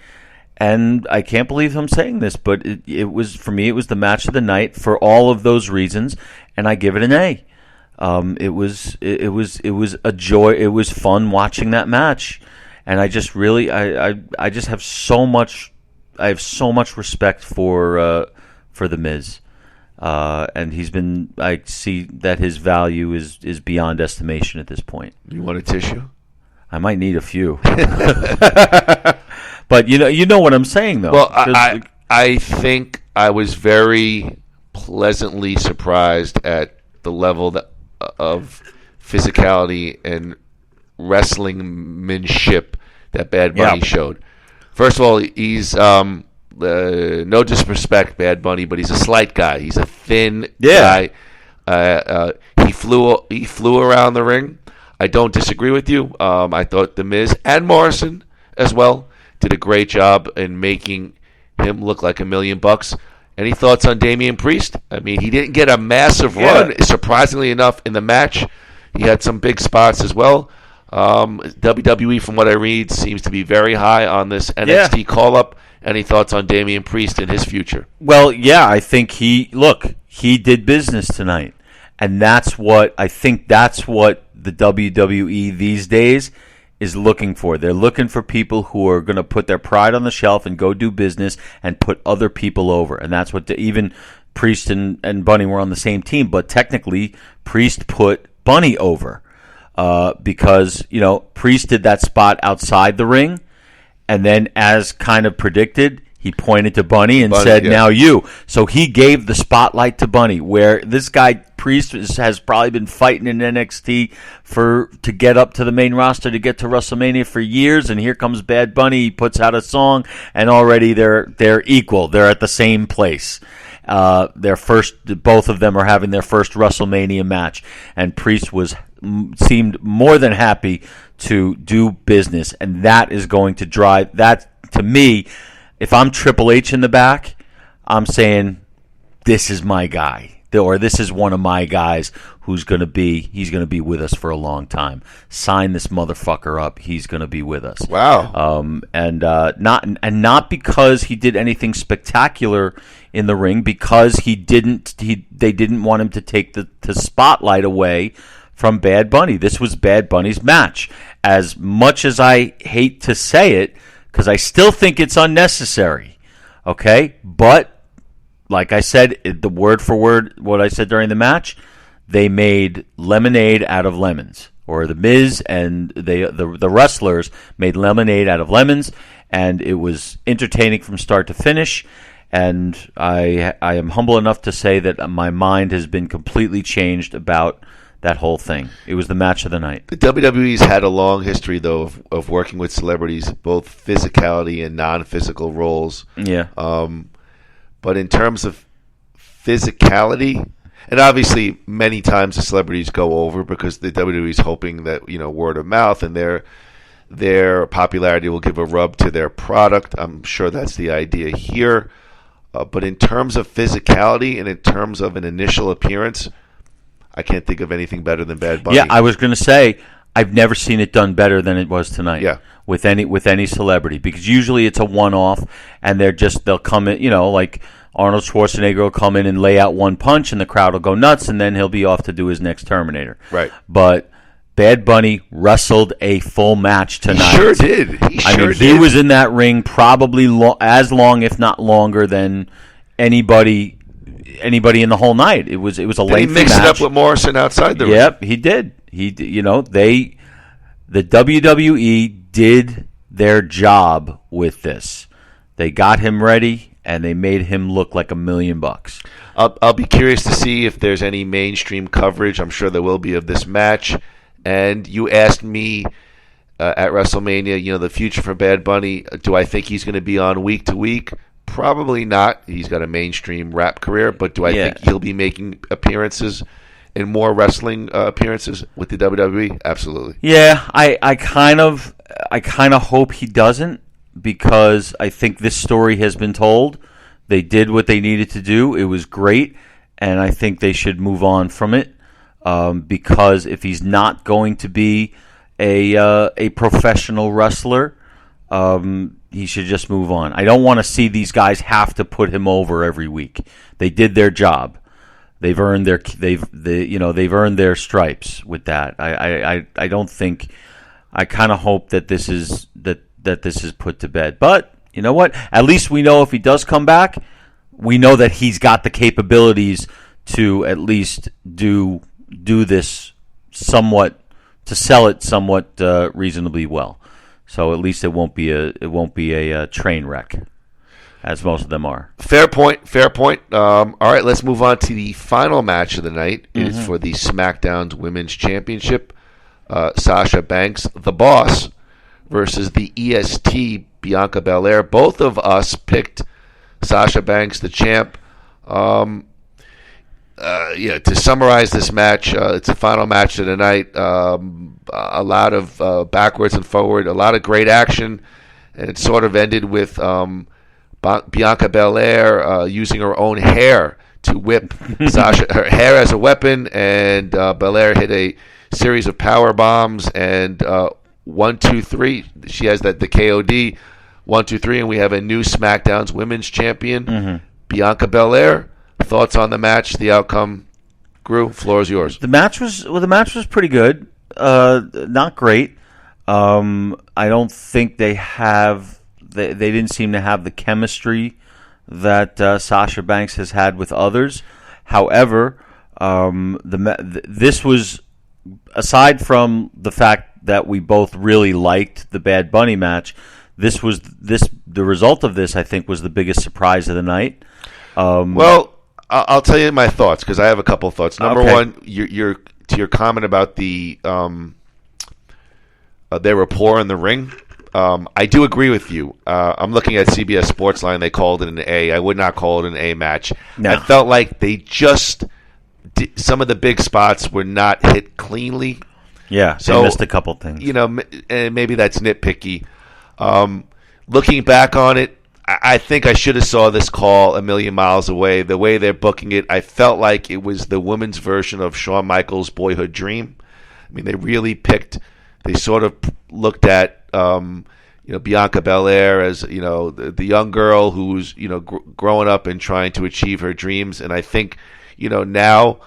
and I can't believe I'm saying this, but it was, for me, it was the match of the night for all of those reasons, and I give it an A. It was a joy. It was fun watching that match, and I just really I just have so much respect for the Miz, and I see that his value is beyond estimation at this point. You want a tissue? I might need a few, but you know what I'm saying, though. Well, I think I was very pleasantly surprised at the level of physicality and wrestlingmanship that Bad Bunny showed. First of all, he's no disrespect, Bad Bunny, but he's a slight guy. He's a thin guy. He flew around the ring. I don't disagree with you. I thought The Miz and Morrison as well did a great job in making him look like $1 million. Any thoughts on Damian Priest? I mean, he didn't get a massive run, surprisingly enough, in the match. He had some big spots as well. WWE, from what I read, seems to be very high on this NXT call-up. Any thoughts on Damian Priest and his future? Well, yeah, I think he did business tonight. And that's what the WWE these days is looking for. They're looking for people who are going to put their pride on the shelf and go do business and put other people over. And that's what even Priest and Bunny were on the same team. But technically, Priest put Bunny over because, Priest did that spot outside the ring. And then, as kind of predicted, he pointed to Bunny and said, now you. So he gave the spotlight to Bunny, where this guy, Priest, has probably been fighting in NXT to get up to the main roster, to get to WrestleMania for years. And here comes Bad Bunny. He puts out a song, and already they're equal. They're at the same place. Both of them are having their first WrestleMania match. And Priest seemed more than happy to do business, and that is going to drive that. To me, if I'm Triple H in the back, I'm saying this is my guy, or this is one of my guys he's going to be with us for a long time. Sign this motherfucker up. He's going to be with us. Wow. Not because he did anything spectacular in the ring, because they didn't want him to take the spotlight away from Bad Bunny. This was Bad Bunny's match. As much as I hate to say it, because I still think it's unnecessary, okay? But, like I said, the word for word, what I said during the match, they made lemonade out of lemons. Or the Miz and the wrestlers made lemonade out of lemons, and it was entertaining from start to finish. And I am humble enough to say that my mind has been completely changed about that whole thing. It was the match of the night. The WWE's had a long history, though, of working with celebrities, both physicality and non-physical roles. Yeah. But in terms of physicality, and obviously many times the celebrities go over because the WWE's hoping that, word of mouth and their popularity will give a rub to their product. I'm sure that's the idea here. But in terms of physicality and in terms of an initial appearance, I can't think of anything better than Bad Bunny. Yeah, I was going to say, I've never seen it done better than it was tonight. Yeah. With any celebrity, because usually it's a one-off, and they'll come in, like Arnold Schwarzenegger will come in and lay out one punch, and the crowd will go nuts, and then he'll be off to do his next Terminator. Right. But Bad Bunny wrestled a full match tonight. He sure did. He was in that ring probably as long, if not longer, than anybody in the whole night. It was a lengthy match. He mixed it up with Morrison outside the ring. Yep, he did. The WWE did their job with this. They got him ready, and they made him look like $1 million. I'll be curious to see if there's any mainstream coverage. I'm sure there will be of this match. And you asked me at WrestleMania, the future for Bad Bunny. Do I think he's going to be on week to week? Probably not. He's got a mainstream rap career, but do I think he'll be making appearances in more wrestling appearances with the WWE? Absolutely. Yeah, I kind of hope he doesn't, because I think this story has been told. They did what they needed to do. It was great, and I think they should move on from it, because if he's not going to be a professional wrestler, he should just move on. I don't want to see these guys have to put him over every week. They did their job. They've earned their stripes with that. I don't think. I kind of hope that this is put to bed. But you know what? At least we know if he does come back, we know that he's got the capabilities to at least do this somewhat, to sell it somewhat reasonably well. So at least it won't be a train wreck, as most of them are. Fair point. All right, let's move on to the final match of the night. It is for the SmackDown's Women's Championship. Sasha Banks, the Boss, versus the EST, Bianca Belair. Both of us picked Sasha Banks, the champ. To summarize this match, it's the final match of the night. A lot of backwards and forward, a lot of great action, and it sort of ended with Bianca Belair using her own hair to whip Sasha, her hair as a weapon, and Belair hit a series of power bombs, and 1, 2, 3. She has the KOD 1, 2, 3, and we have a new SmackDown's Women's Champion, Bianca Belair. Thoughts on the match, the outcome? Groo, floor is yours. The match was pretty good. Not great. I don't think they didn't seem to have the chemistry that Sasha Banks has had with others. However, this was, aside from the fact that we both really liked the Bad Bunny match, the result of this, I think, was the biggest surprise of the night. Well, I'll tell you my thoughts, because I have a couple of thoughts. Number one, to your comment about their rapport in the ring. I do agree with you. I'm looking at CBS Sportsline. They called it an A. I would not call it an A match. No. I felt like they just some of the big spots were not hit cleanly. Yeah, so, they missed a couple things. And maybe that's nitpicky. Looking back on it, I think I should have saw this call a million miles away. The way they're booking it, I felt like it was the women's version of Shawn Michaels' Boyhood Dream. I mean, they sort of looked at Bianca Belair as the young girl who's growing up and trying to achieve her dreams. And I think now,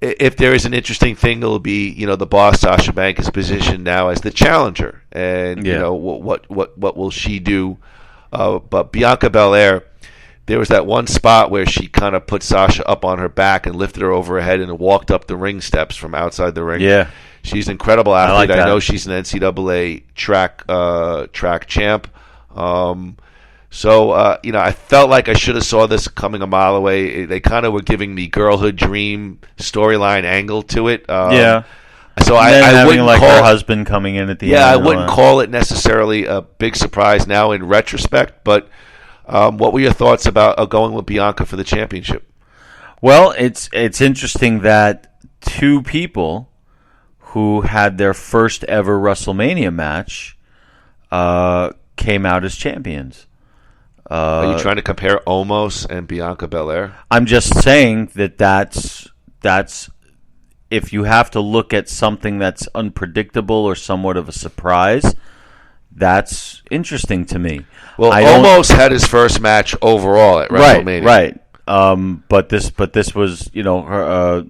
if there is an interesting thing, it'll be the Boss, Sasha Banks, is positioned now as the challenger, and what will she do? But Bianca Belair, there was that one spot where she kind of put Sasha up on her back and lifted her over her head and walked up the ring steps from outside the ring. Yeah. She's an incredible athlete. I know she's an NCAA track champ. I felt like I should have saw this coming a mile away. They kind of were giving the girlhood dream storyline angle to it. So I wouldn't call her husband coming in at the end. Yeah, I wouldn't call it necessarily a big surprise now in retrospect. But what were your thoughts about going with Bianca for the championship? Well, it's interesting that two people who had their first ever WrestleMania match came out as champions. Are you trying to compare Omos and Bianca Belair? I'm just saying that's if you have to look at something that's unpredictable or somewhat of a surprise, that's interesting to me. Well, almost had his first match overall at WrestleMania. Right. But this was, her.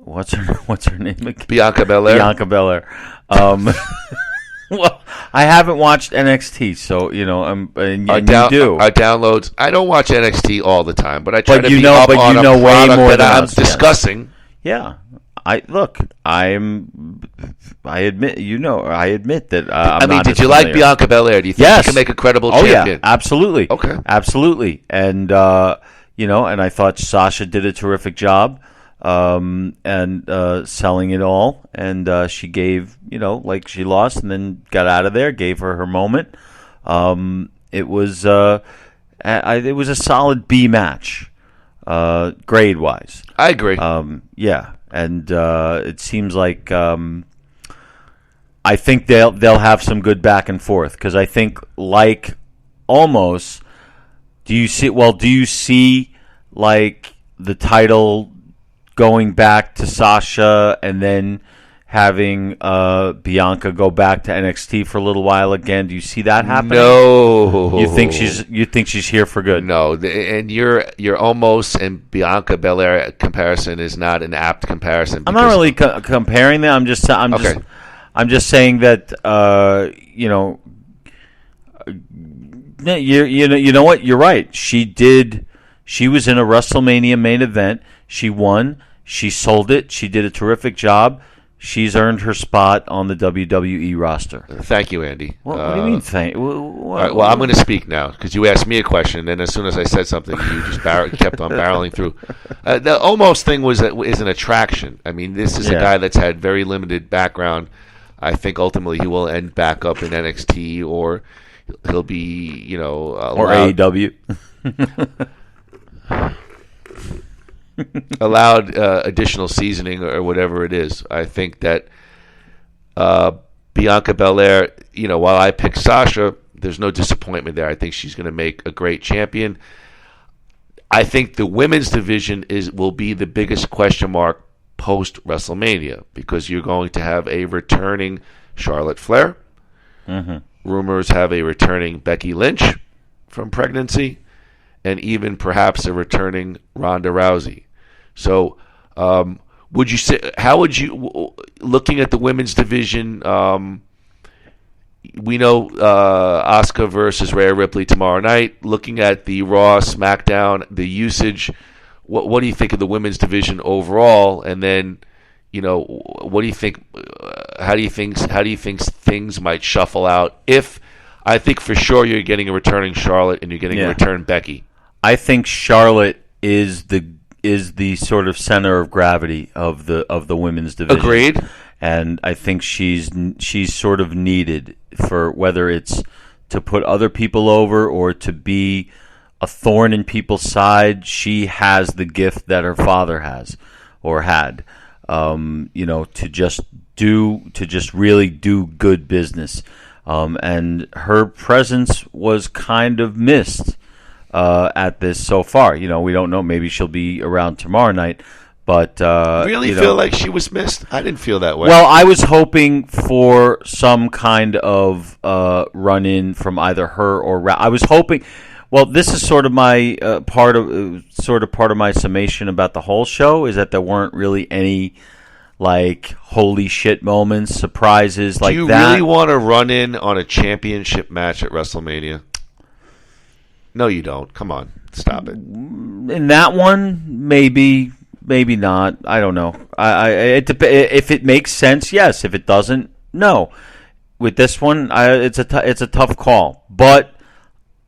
What's her name again? Bianca Belair. Bianca Belair. Well, I haven't watched NXT, so and you do. Our downloads. I don't watch NXT all the time, but I try to be up on a way product more that than I'm us, discussing. Yeah. I admit that. Did you like Bianca Belair? Do you think she can make a credible champion? Oh yeah, absolutely. Okay, absolutely. And and I thought Sasha did a terrific job, and selling it all. And she gave, she lost and then got out of there, gave her moment. It was a solid B match, grade wise. I agree. Yeah. And it seems like I think they'll have some good back and forth, because I think almost do you see like the title going back to Sasha and then having Bianca go back to NXT for a little while again? Do you see that happening? No. You think she's here for good? No, and your almost and Bianca Belair comparison is not an apt comparison. I'm not really comparing them. I'm just saying that you know what? You're right. She was in a WrestleMania main event. She won. She sold it. She did a terrific job. She's earned her spot on the WWE roster. Thank you, Andy. What do you mean, thank? All right, well, I'm going to speak now because you asked me a question, and then as soon as I said something, you just kept on barreling through. The almost thing is an attraction. I mean, this is a guy that's had very limited background. I think ultimately he will end back up in NXT, or he'll be, or AEW. allowed additional seasoning or whatever it is. I think that Bianca Belair, while I pick Sasha, there's no disappointment there. I think she's going to make a great champion. I think the women's division will be the biggest question mark post WrestleMania, because you're going to have a returning Charlotte Flair. Mm-hmm. Rumors have a returning Becky Lynch from pregnancy, and even perhaps a returning Ronda Rousey. So, would you say? How would you, looking at the women's division? We know Asuka versus Rhea Ripley tomorrow night. Looking at the Raw, SmackDown, the usage. What do you think of the women's division overall? And then, what do you think? How do you think things might shuffle out? If I think for sure you're getting a returning Charlotte and you're getting a return Becky. I think Charlotte is the sort of center of gravity of the women's division. Agreed. And I think she's sort of needed for whether it's to put other people over or to be a thorn in people's side. She has the gift that her father has or had, to just really do good business. And her presence was kind of missed at this so far. We don't know. Maybe she'll be around tomorrow night. But really feel like she was missed? I didn't feel that way. Well, I was hoping for some kind of run-in from either her or I was hoping. Well, this is sort of my part of my summation about the whole show, is that there weren't really any holy shit moments, surprises like that. Do you really want to run in on a championship match at WrestleMania? No, you don't. Come on, stop it. In that one, maybe not. I don't know. If it makes sense, yes. If it doesn't, no. With this one, it's a tough call. But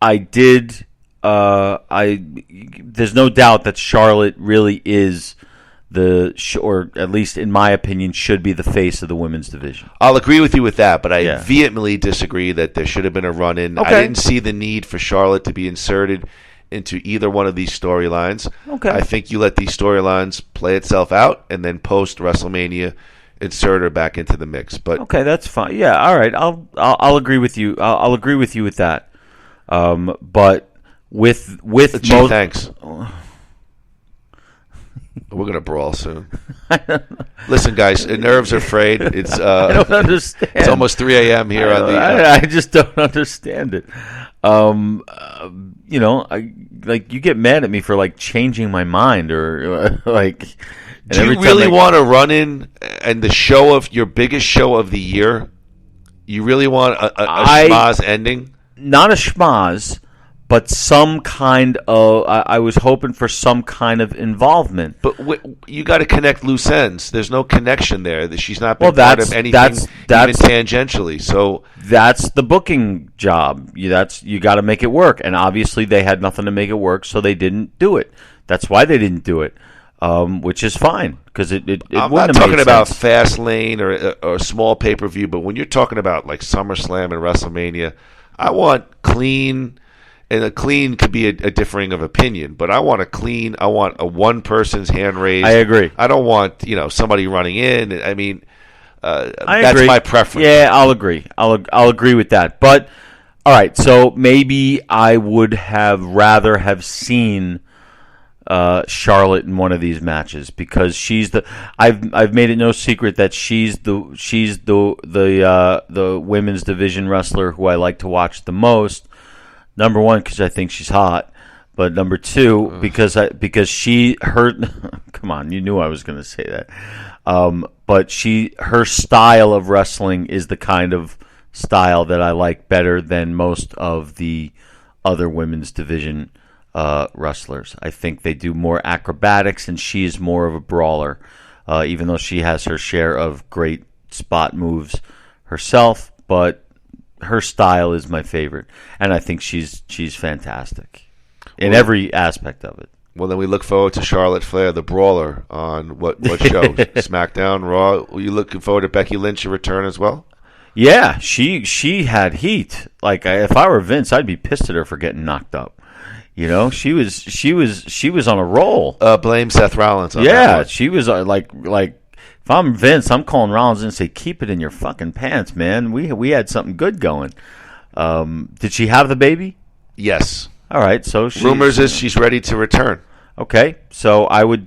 I did. There's no doubt that Charlotte really is or at least in my opinion, should be the face of the women's division. I'll agree with you with that, but I vehemently disagree that there should have been a run-in. Okay. I didn't see the need for Charlotte to be inserted into either one of these storylines. Okay. I think you let these storylines play itself out, and then post WrestleMania, insert her back into the mix. But okay, that's fine. Yeah, all right. I'll agree with you. I'll agree with you with that. But with thanks. We're gonna brawl soon. Listen, guys, nerves are frayed. It's I don't understand. It's almost 3 a.m. here on the. I just don't understand it. You get mad at me for like changing my mind or like. Do you really want to run in and the show of your biggest show of the year? You really want a schmaz ending? Not a schmaz, but some kind of. I was hoping for some kind of involvement. But you got to connect loose ends. There's no connection there. She's not been part of anything, even tangentially. So that's the booking job. You got to make it work, and obviously they had nothing to make it work, so they didn't do it. That's why they didn't do it. Which is fine because it I'm wouldn't not have talking made about sense. Fastlane or a small pay-per-view, but when you're talking about like SummerSlam and WrestleMania, I want clean, and a clean could be a differing of opinion, but I want I want a one person's hand raised. I agree. I don't want somebody running in. I mean, I that's agree. my preference. Yeah, I'll agree. I'll agree with that. But all right, so maybe I would have rather have seen Charlotte in one of these matches because she's I've made it no secret that she's the women's division wrestler who I like to watch the most. Number one, because I think she's hot, but number two, because she come on, you knew I was going to say that. But her style of wrestling is the kind of style that I like better than most of the other women's division wrestlers. I think they do more acrobatics, and she is more of a brawler, even though she has her share of great spot moves herself. But her style is my favorite, and I think she's fantastic in every aspect of it. Well, then we look forward to Charlotte Flair, the brawler, on what show? SmackDown, Raw. Are you looking forward to Becky Lynch's return as well? Yeah, she had heat. Like if I were Vince, I'd be pissed at her for getting knocked up. She was on a roll. Blame Seth Rollins on that. Yeah, she was like if I'm Vince, I'm calling Rollins and say, keep it in your fucking pants, man. We had something good going. Did she have the baby? Yes. All right, so rumors is she's ready to return. Okay, so I would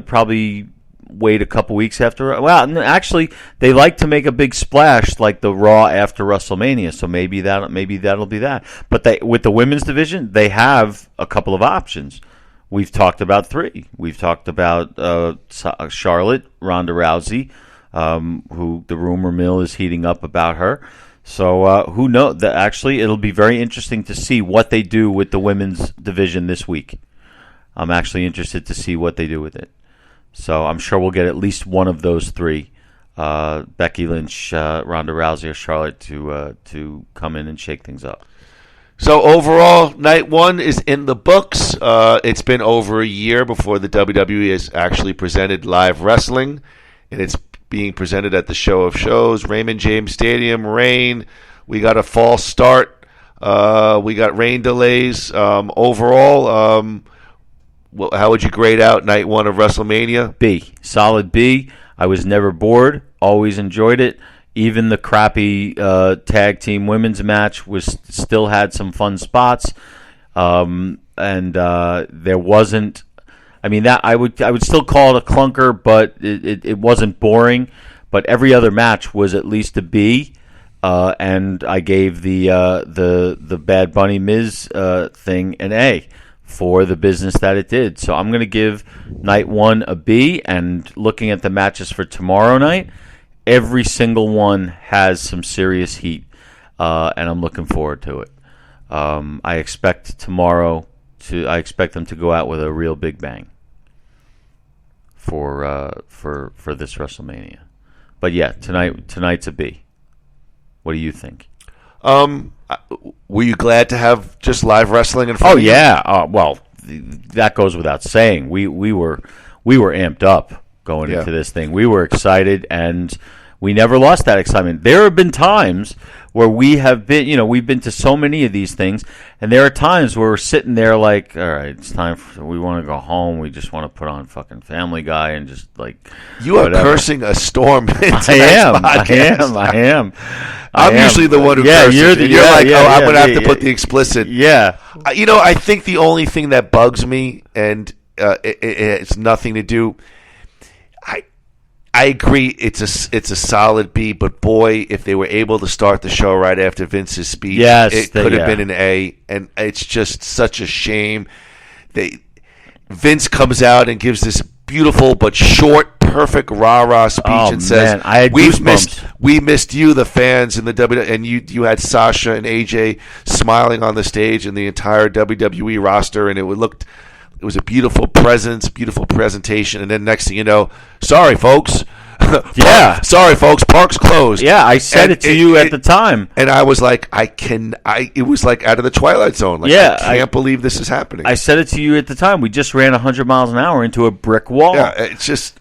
probably wait a couple weeks after. Well, actually, they like to make a big splash like the Raw after WrestleMania, so maybe that'll be that. But with the women's division, they have a couple of options. We've talked about three. We've talked about Charlotte, Ronda Rousey, who the rumor mill is heating up about her. So who knows? Actually, it'll be very interesting to see what they do with the women's division this week. I'm actually interested to see what they do with it. So I'm sure we'll get at least one of those three, Becky Lynch, Ronda Rousey, or Charlotte, to come in and shake things up. So overall, night one is in the books. It's been over a year before the WWE has actually presented live wrestling, and it's being presented at the Show of Shows, Raymond James Stadium. Rain. We got a false start. We got rain delays. Overall, how would you grade out night one of WrestleMania? B. Solid B. I was never bored. Always enjoyed it. Even the crappy tag team women's match still had some fun spots. And there wasn't. I mean, that I would still call it a clunker, but it wasn't boring. But every other match was at least a B. And I gave the Bad Bunny Miz thing an A for the business that it did. So I'm going to give night one a B. And looking at the matches for tomorrow night, every single one has some serious heat, and I'm looking forward to it. I expect tomorrow I expect them to go out with a real big bang for this WrestleMania. But yeah, tonight's a B. What do you think? Were you glad to have just live wrestling in front of you? Oh yeah. Well, that goes without saying. We were amped up going into this thing. We were excited, and we never lost that excitement. There have been times where we have been, we've been to so many of these things, and there are times where we're sitting there like, all right, it's time we want to go home. We just want to put on fucking Family Guy and just like. You are cursing a storm. I am. I'm usually the one who curses. You're like, I'm going to have to put the explicit. Yeah. I think the only thing that bugs me, and it's nothing to do. I agree. It's a solid B, but boy, if they were able to start the show right after Vince's speech, it could have been an A. And it's just such a shame. Vince comes out and gives this beautiful but short, perfect rah-rah speech and says, "We missed you, the fans, in the WWE." And you had Sasha and AJ smiling on the stage and the entire WWE roster, and it was a beautiful presence, beautiful presentation. And then next thing you know, sorry, folks. Sorry, folks. Park's closed. Yeah, I said it to you at the time. And I was like, it was like out of the Twilight Zone. Like, I can't believe this is happening. I said it to you at the time. We just ran 100 miles an hour into a brick wall. Yeah, it's just...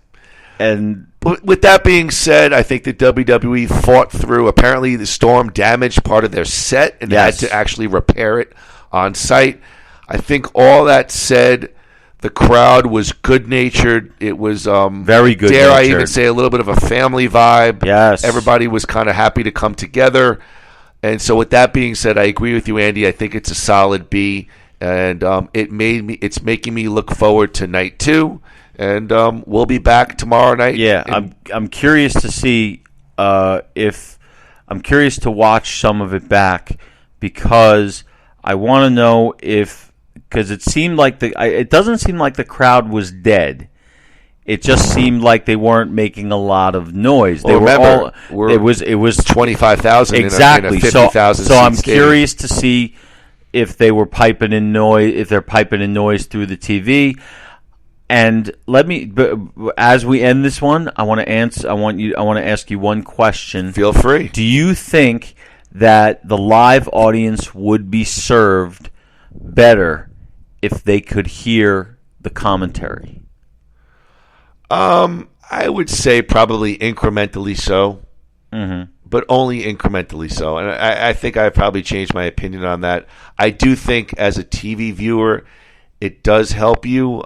And with that being said, I think the WWE fought through. Apparently, the storm damaged part of their set and had to actually repair it on site. I think all that said, the crowd was good-natured. It was very good. Dare I even say a little bit of a family vibe? Yes, everybody was kind of happy to come together. And so, with that being said, I agree with you, Andy. I think it's a solid B, and it's making me look forward to night 2. And we'll be back tomorrow night. Yeah, I'm curious to see if I'm curious to watch some of it back, because I want to know because it seemed like it doesn't seem like the crowd was dead. It just seemed like they weren't making a lot of noise. Well, it was 25,000 exactly. in a 50,000. So I'm curious to see if they were piping in noise, if they're piping in noise through the TV. And as we end this one, I want to ask you one question. Feel free. Do you think that the live audience would be served better if they could hear the commentary? I would say probably incrementally so, but only incrementally so. And I think I probably changed my opinion on that. I do think as a TV viewer, it does help you,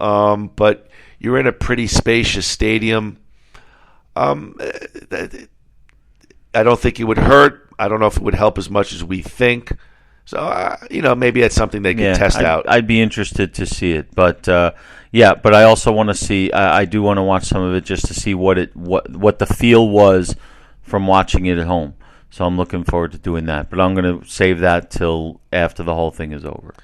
but you're in a pretty spacious stadium. I don't think it would hurt. I don't know if it would help as much as we think. So, maybe that's something they can test out. I'd be interested to see it. But, but I also want to see, I do want to watch some of it just to see what the feel was from watching it at home. So I'm looking forward to doing that. But I'm going to save that till after the whole thing is over.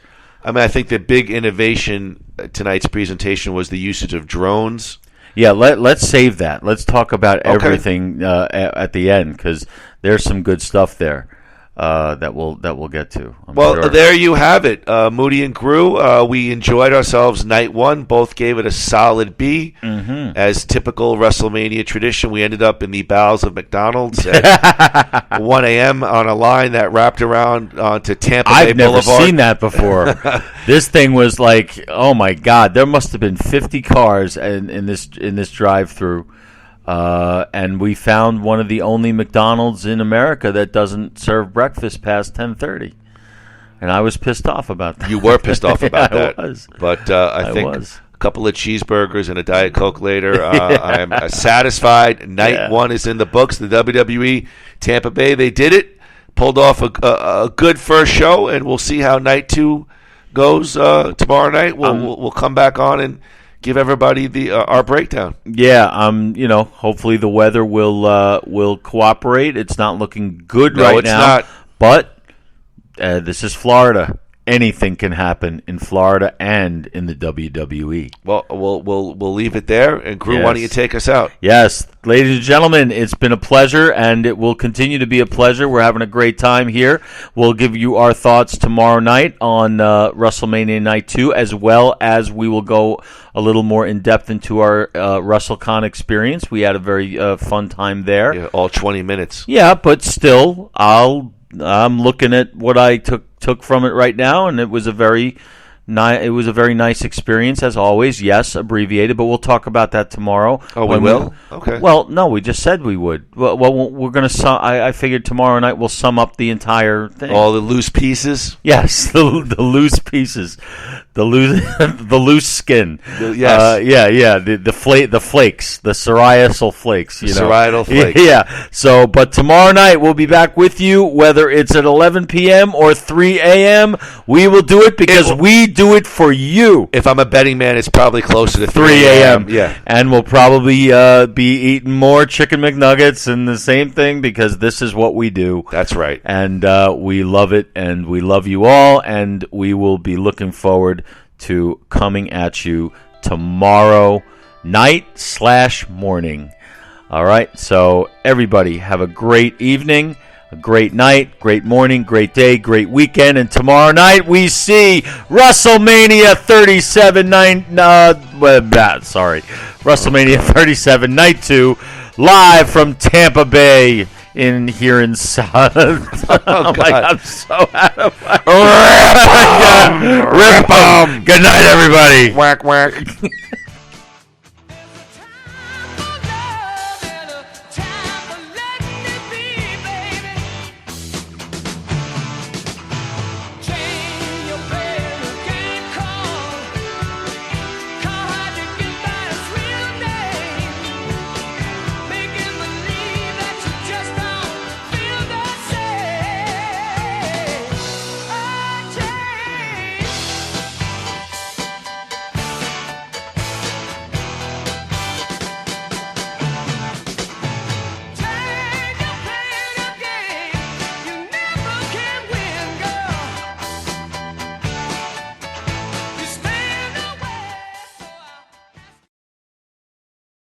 I mean, I think the big innovation tonight's presentation was the usage of drones. Yeah, let's save that. Let's talk about everything at the end, because there's some good stuff there that we'll get to. I'm sure. There you have it. Moody and Groo, we enjoyed ourselves night 1. Both gave it a solid B. As typical Wrestlemania tradition, we ended up in the bowels of McDonald's at 1 a.m. on a line that wrapped around to Tampa Bay Boulevard. I've never seen that before. This thing was like, oh my God, there must have been 50 cars in this drive-through. And we found one of the only McDonald's in America that doesn't serve breakfast past 10:30, and I was pissed off about that. You were pissed off about that. I was, but I think a couple of cheeseburgers and a Diet Coke later, I am satisfied. Night 1 is in the books. The WWE Tampa Bay, they did it, pulled off a good first show, and we'll see how night 2 goes tomorrow night. We'll come back on and give everybody our breakdown. Yeah, hopefully the weather will cooperate. It's not looking good right now. No, it's not. But this is Florida. Anything can happen in Florida and in the WWE. Well, we'll leave it there. And Groo, why don't you take us out? Yes, ladies and gentlemen, it's been a pleasure, and it will continue to be a pleasure. We're having a great time here. We'll give you our thoughts tomorrow night on WrestleMania Night 2, as well as we will go a little more in depth into our WrestleCon experience. We had a very fun time there. Yeah, all 20 minutes. Yeah, but still, I'm looking at what I took from it right now, and it was a very It was a very nice experience, as always. Yes, abbreviated, but we'll talk about that tomorrow. Oh, we will? Okay. Well, no, we just said we would. Well, we're going to I figured tomorrow night we'll sum up the entire thing. All the loose pieces? Yes, the loose pieces. The loose skin. Yes. The flakes, the psoriacal flakes. Parietal flakes. Yeah. So, but tomorrow night we'll be back with you, whether it's at 11 p.m. or 3 a.m. We will do it because we do it for you. If I'm a betting man, it's probably closer to 3 a.m. Yeah. And we'll probably be eating more chicken McNuggets and the same thing because this is what we do. That's right. And we love it, and we love you all, and we will be looking forward to coming at you tomorrow night/morning. All right, so everybody have a great evening, a great night, great morning, great day, great weekend, and tomorrow night we see Wrestlemania 37 Wrestlemania 37 Night 2 live from Tampa Bay here in South. Oh God. I'm so out of my... Rip 'em! Good night, everybody. Whack, whack.